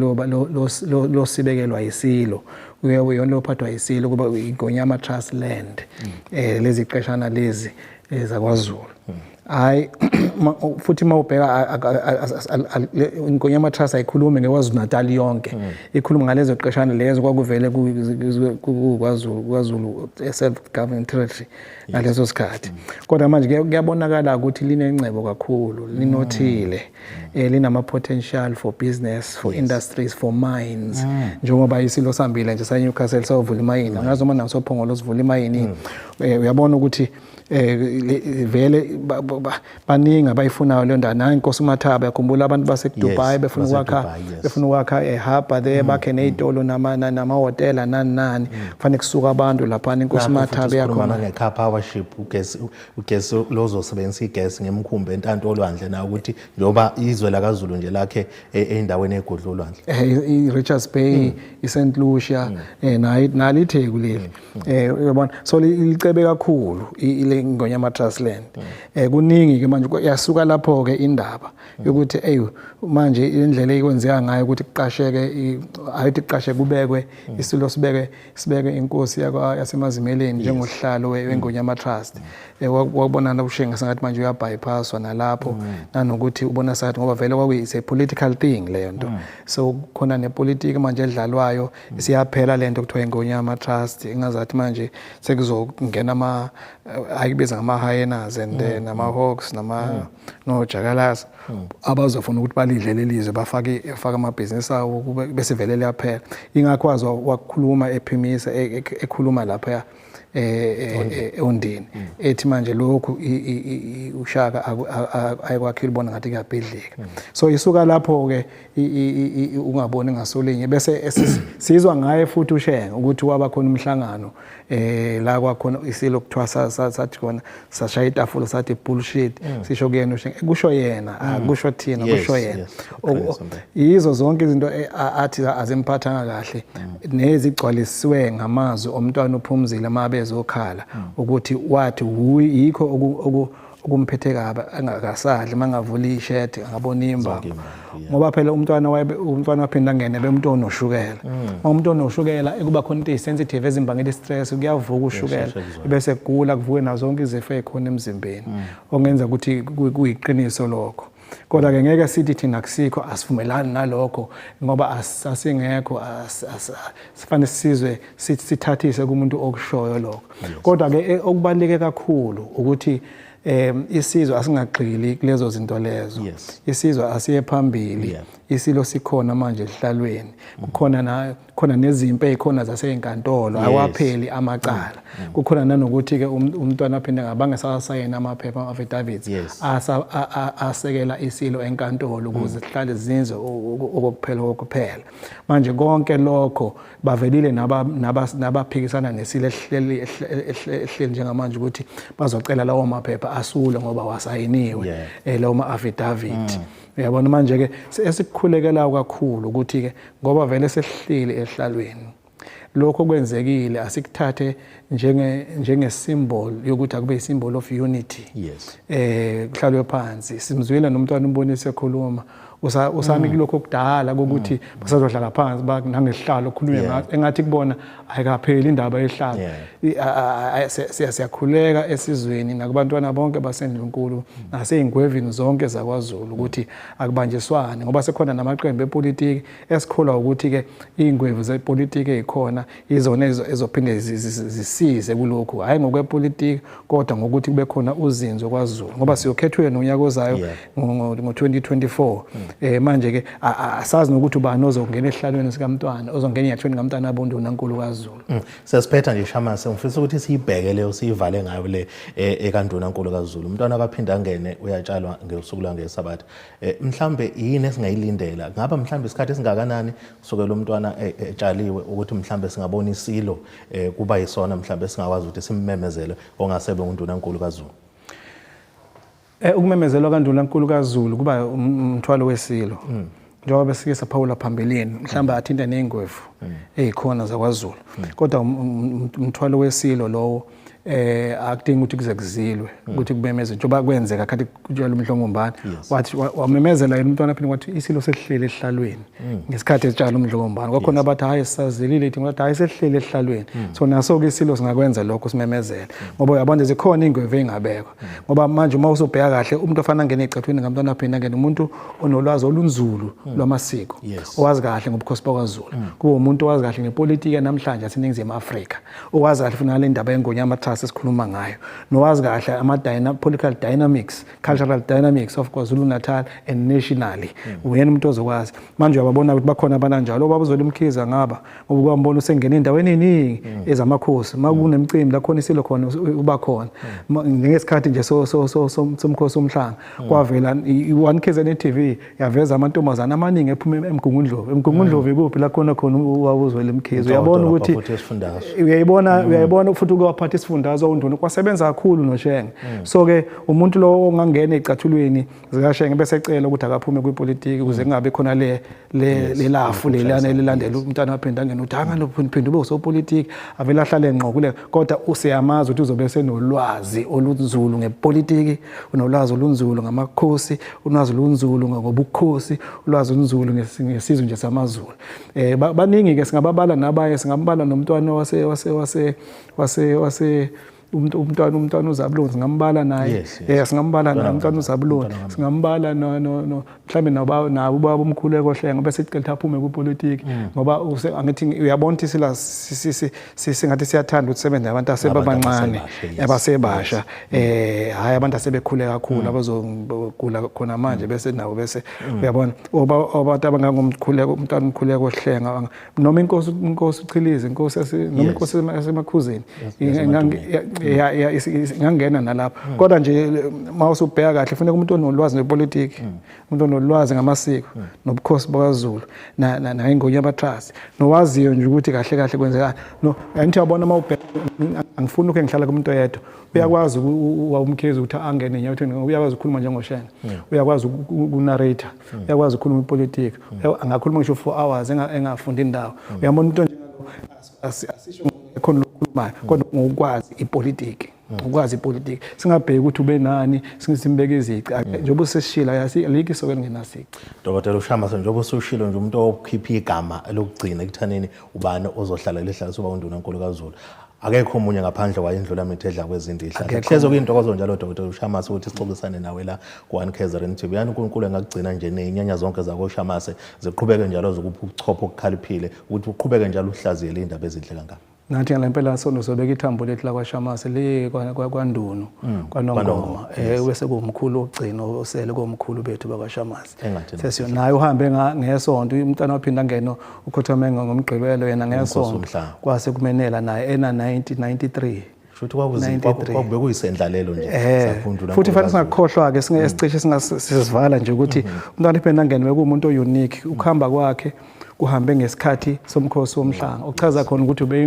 lo sibekelwa isilo uyona lophathwa isilo kuba iNgonyama Trust land lezi qeshana lezi zakwaZulu hayi futhi mawubheka inkonyama trust ayikhulumi ngeKwaZulu Natal yonke ikhuluma ngalezo qeshana lezo kwakuvele kuKwaZulu self governing territory ngaleso sikhathi kodwa manje kuyabonakala ukuthi linencebo kakhulu linothile linama potential for business for industries for mines njengoba isilo sambile nje saNewcastle sawuvula imayini ngazo manje nasophongolo sivula imayini uyabona ukuthi vele baningi abayifunayo le ndaba nayi Nkosi uMathaba yakhumbula abantu baseDubai befuna ukwakha ehub there bakhe nezitolo namahotela nani kufanele kusuka abantu lapha Nkosi uMathaba yakhona ngecar powership ugesi lozosebenzisa igesi ngemkhumbi entanto olwandle na ukuthi njoba izwe lakaZulu nje lakhe endaweni egudla olwandle iRichards Bay iSt Lucia nalitheku leli uyabona so licebe kakhulu ile ngonyama Trustland kuningi ke manje yasuka lapho ke indaba yokuthi manje indlela ekwenzeka ngayo ukuthi kuqasheke ayithi kuqashe kubekwe isilo sibeke inkosi yasemazimeleni njengohlalo wengonyama Trust wakubona Ushenge sengathi manje uyabypasswa nalapho nanokuthi ubona sathi ngoba vele kwakuyise political thing leyo nto so khona nepolitiki manje edlalwayo siyaphela lento kuthiwa ingonyama Trust ingazathi manje sekuzongena ayibiza ngama hyenas and nama hawks no jackals abazofuna ukuthi balidle lelizwe bafake amabhizinisi awo bese vele liyaphela ingakwazi wakukhuluma ephimisa ekhuluma lapha ondini ethi manje lokhu ushaka ayikwakhile bona ngathi kuyabhedlika so isuka lapho ke ungaboni ngasolinye bese sizwa ngaye futhi Ushenge ukuthi waba khona umhlangano la kwakhona isilo kuthiwa sathi khona sashaya itafula sathi bullshit sisho kuyena Ushenge kusho yena akusho thina kusho yena yizo zonke izinto athi azemphathanga kahle nezigcwalisiwe ngamazwi omntwana uphumzile mabezokhala ukuthi wathi yikho ukumphethe kabi angakasadli mangavula ishirt angabona imba ngoba phela umntwana waphinda ngene bemuntu onoshukela umuntu onoshukela ekuba khona into sensitive ezimbangela stress kuyavuka ushukela bese kugula kuvuke nazo zonke izifo ekhona emzimbeni ongenza ukuthi kuyiqiniso lokho kodwa ke ngeke sithi thina kusikho asivumelani nalokho ngoba asingekho sifanele sizwe sithathise kumuntu okushoyo lokho kodwa ke okubaleke kakhulu ukuthi isizwe asingagxili kulezo zinto lezo isizwe asiye phambili isilo sikhona manje ehlalweni khona nezimpi ezikhona zaseyinkantolo awapheli amacala kukhona nanokuthi ke umntwana aphinde ngabange sasayena amaphepha affidavits asekela isilo enkantolo ukuze sihlale zinze okuphela manje konke lokho bavelile nabaphikisana nesilo ehleli njengamanje ukuthi bazocela lawo maphepha asule ngoba wasayiniwe lawo ma-affidavit uyabona manje ke esikukhulekela kakhulu ukuthi ke ngoba vele sehlile ehlalweni lokho kwenzekile asikuthathe njenge symbol yokuthi akube symbol of unity kuhlalwe phansi simzwile nomntwana umbonise ekhuluma usami kulokho kudala ukuthi basazodlala phansi nangehlalo okhulume engathi kubona ayikapheli indaba yehlalo siyakhuleka esizweni nakubantwana bonke baseNdlunkulu naseyingwevini zonke zakwaZulu ukuthi akubanjiswane ngoba sekhona namaqembu epolitiki esikholwa ukuthi ke ingwevu zepolitiki ezikhona izona ezophinde zisize kulokho hayi ngokwepolitiki kodwa ngokuthi kube khona uzinzo kwaZulu ngoba siyokhethwe nonyaka ozayo ngo2024 manje ke asazi nokuthi ubani ozongena ehlalweni sikamntwana ozongena eyathweni kamntana abondo nankulu kwaZulu sesiphetha nje Shamase ngifisa ukuthi siyibheke leyo siyivale ngayo le ekanduna nkulu kaZulu umntwana akaphinda angene uyatshalwa ngosuku lwangeSabatha mhlambe yini esingayilindela ngaba mhlambe isikhathi esingakanani kusukela umntwana etshaliwe ukuthi mhlambe singabona isilo kuba yisona mhlambe singakwazi ukuthi simmemezele ongasebe unduna nkulu kaZulu ukumemezelwa kanduna nkulu kaZulu kuba umthwalo wesilo njengoba besike saphawula phambilini mhlamba athinta nezingwevu ezikhona zakwaZulu kodwa umthwalo wesilo lowo akudingi ukuthi kuze kuzilwe ukuthi kubemeze njengoba kwenzeka khathi kutshela uMdlongombane wathi wamemezela yena umntwana phela wathi isilo sesihlele ehlalweni ngesikhathi esitshala uMdlongombane kwakhona abathi hayi sisazilile ithi ngathi hayi sesihlele ehlalweni so naso ke isilo singakwenza lokho simemezela ngoba uyabona zikhona ingweve engabekwa ngoba manje uma usobheka kahle umuntu ofana ngene ecathweni ngamntwana phela ngene umuntu onolwazi olunzulu lwamasiko owazi kahle ngobukhosi bakwaZulu kuba umuntu owazi kahle ngepolitiki namhlanje aseNingizimu Afrika owazi kahle funala indaba yengonyama trust esikhuluma ngayo nowazi kahle political dynamics cultural dynamics of KwaZulu Natal and nationally uyena umuntu ozokwazi manje uyababona ukuthi bakhona abananjalo obabuzole umkhiza ngaba ngoba kwambona usengena endaweni eningi ezamakhosi makunemicimbi la khona isilo khona uba khona ngesikhathi nje somkhosi omhlanga kwavela i1 KZN TV yaveza amantombazana amaningi ephuma emgungundlovu ikuphi la khona wawuzwele umkhiza uyabona ukuthi uyayibona futhi kwaphatha isifundazwe unduna kwasebenza kakhulu noShenge so ke umuntu lo ongangena ezicathulweni zikaShenge bese ecela ukuthi akaphume kwipolitiki ukuze kungabe khona le lafu lelana elilandela umntana waphinda ngene uthi anga lophinde ube usopolitiki avela ahlale ngqokule kodwa useyamazi ukuthi uzobe senolwazi olunzulu ngepolitiki unolwazi olunzulu ngamakhosi unolwazi olunzulu ngobukhosi ulwazi olunzulu ngesizwe nje samaZulu baningi ke singababala nabaye singambala nomntwana wase umntwana uZabuloni singambala naye singambala nomntwana uZabuloni singambala no mhlambe nabo baba umkhuleko Ushenge bese siqela aphume kupolitiki ngoba angithi uyabona ukuthi singathi siyathanda ukusebenza abantu asebabancane abasebasha hayi abantu asebekhule kakhulu abazokula khona manje bese nabo bese uyabona abantu abangangomkhuleko umntwana umkhuleko Ushenge noma inkosi uChilize noma inkosi yasemakhuzeni ingangena nalapha kodwa nje mawusubheka kahle kufanele umuntu onolwazi ngepolitiki umuntu onolwazi ngamasiko nobukhosi bakwaZulu na ingonyama trust nowaziyo nje ukuthi kahle kwenzeka no angithi uyabona mawubheka angifuni ukhe ngihlala kumuntu oyedwa uyakwazi umkhizi ukuthi angene enyathweni uyakwazi ukukhuluma njengoShenge uyakwazi ukunarrator uyakwazi ukukhuluma ipolitiki angakhuluma ngisho 4 hours engafundi indawo uyabona into njalo asisho khona lokukhuluma kodwa ngokwazi ipolitiki ukwazi ipolitiki singabheki ukuthi ube nani singisimbeke izici njengoba useshila alikho isokelo ngenasici Dr. Ushamasa njengoba usushilo nje umuntu okhipha igama lokugcina ekuthaneni ubani ozohlala lehlala soba unduna enkulu kaZulu akekho umunye ngaphandle wayendlula mithedla kwezinto ihlala hleze kuyintokozo njalo Dr. Ushamasa ukuthi sixoxisane nawe la ku1 KZN TV yani uNkulunkulu engakugcina nje nezinyanya zonke zako Shamasa ziqhubeke njalo zokupha ubuchopho okukhaliphile ukuthi uqhubeke njalo uhlaziyele indaba ezinhle kangaka nathi ngempela sonto sobeka ithambo lethu la kwaShamasa le kwaNdunu kwaNongoma bese kumkhulu ogcina osele komkhulu bethu bakwaShamasa sesiyo naye uhambe ngesonto umntana waphinda ngeno ukhothamenga ngomgqibelo yena ngesonto kwase kumenela naye ena 1993 futhi kwakube kuyisendlalelo nje safundula futhi fanele singakhohlwa ke singesicishe singasivala nje ukuthi umntwana iphinda ngene kumuntu ounique ukuhamba kwakhe kuhambe ngesikhathi somkhosi womhlanga ochaza khona ukuthi ube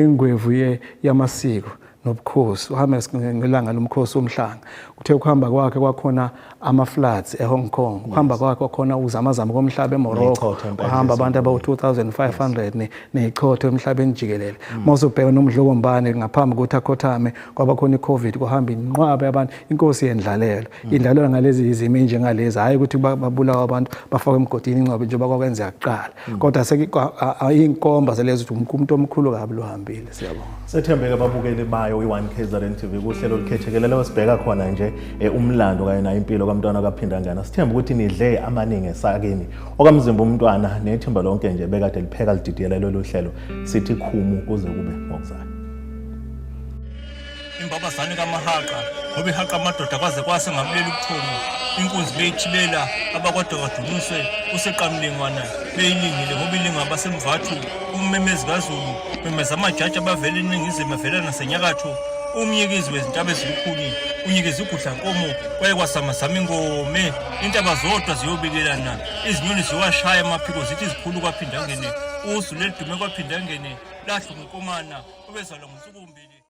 ingwevu yamasiko nobukhosi uhambe ngelanga lomkhosi womhlanga kuthe ukuhamba kwakhe kwakhona ama-floods eHong Kong ukuhamba kwakhe kwakhona uzamazama komhlaba eMorocco uhamba abantu abawu-2500 neyichotho emhlabeni jikelele mawusubheka noMdlongombane ngaphambi kokuthi akhothame kwaba khona iCovid kuhamba inqwaba yabantu inkosi yendlalelo indlalelo ngalezi izimo enjengalezi hayi ukuthi babulawa abantu bafaka emgodini ingcwabe njengoba kwakwenzeka kuqala kodwa ayinkomba zalezo ukuthi umuntu omkhulu kabi lohambile siyabonga sethembeke babukeli bayo i1 KZN TV kuhlelo olukhethekile wasibheka khona nje umlando kanye nayo impilo kamntwana kaphinda ngana sithemba ukuthi nidle amaningi esakeni okamzimba umntwana nethemba lonke nje bekade lipheka lididiyela lolu hlelo sithi khumu kuze kube ngokuzayo imbabazane kaMahaka ngoba ihaqa amadoda kwaze kwase ngamleli ukuthomo inkunzi beyithibela abakwadwa kadunyiswe useqamlingwana beyilingile ngoba ilinga basemvathu ummemezi kaZulu memeza amajaji abavela eningizimu avela nasenyakatho umnyikizi wezintaba ezinkulu unyikeza igudla nkomo kwaye kwasamazama ingome intaba zodwa ziyobikelana izinyoni ziwashaya amaphiko zithi zikhulu kwaphinda ngene usu lelidume kwaphinda ngene lahlo ngenkomana obezalwa ngosuku mbili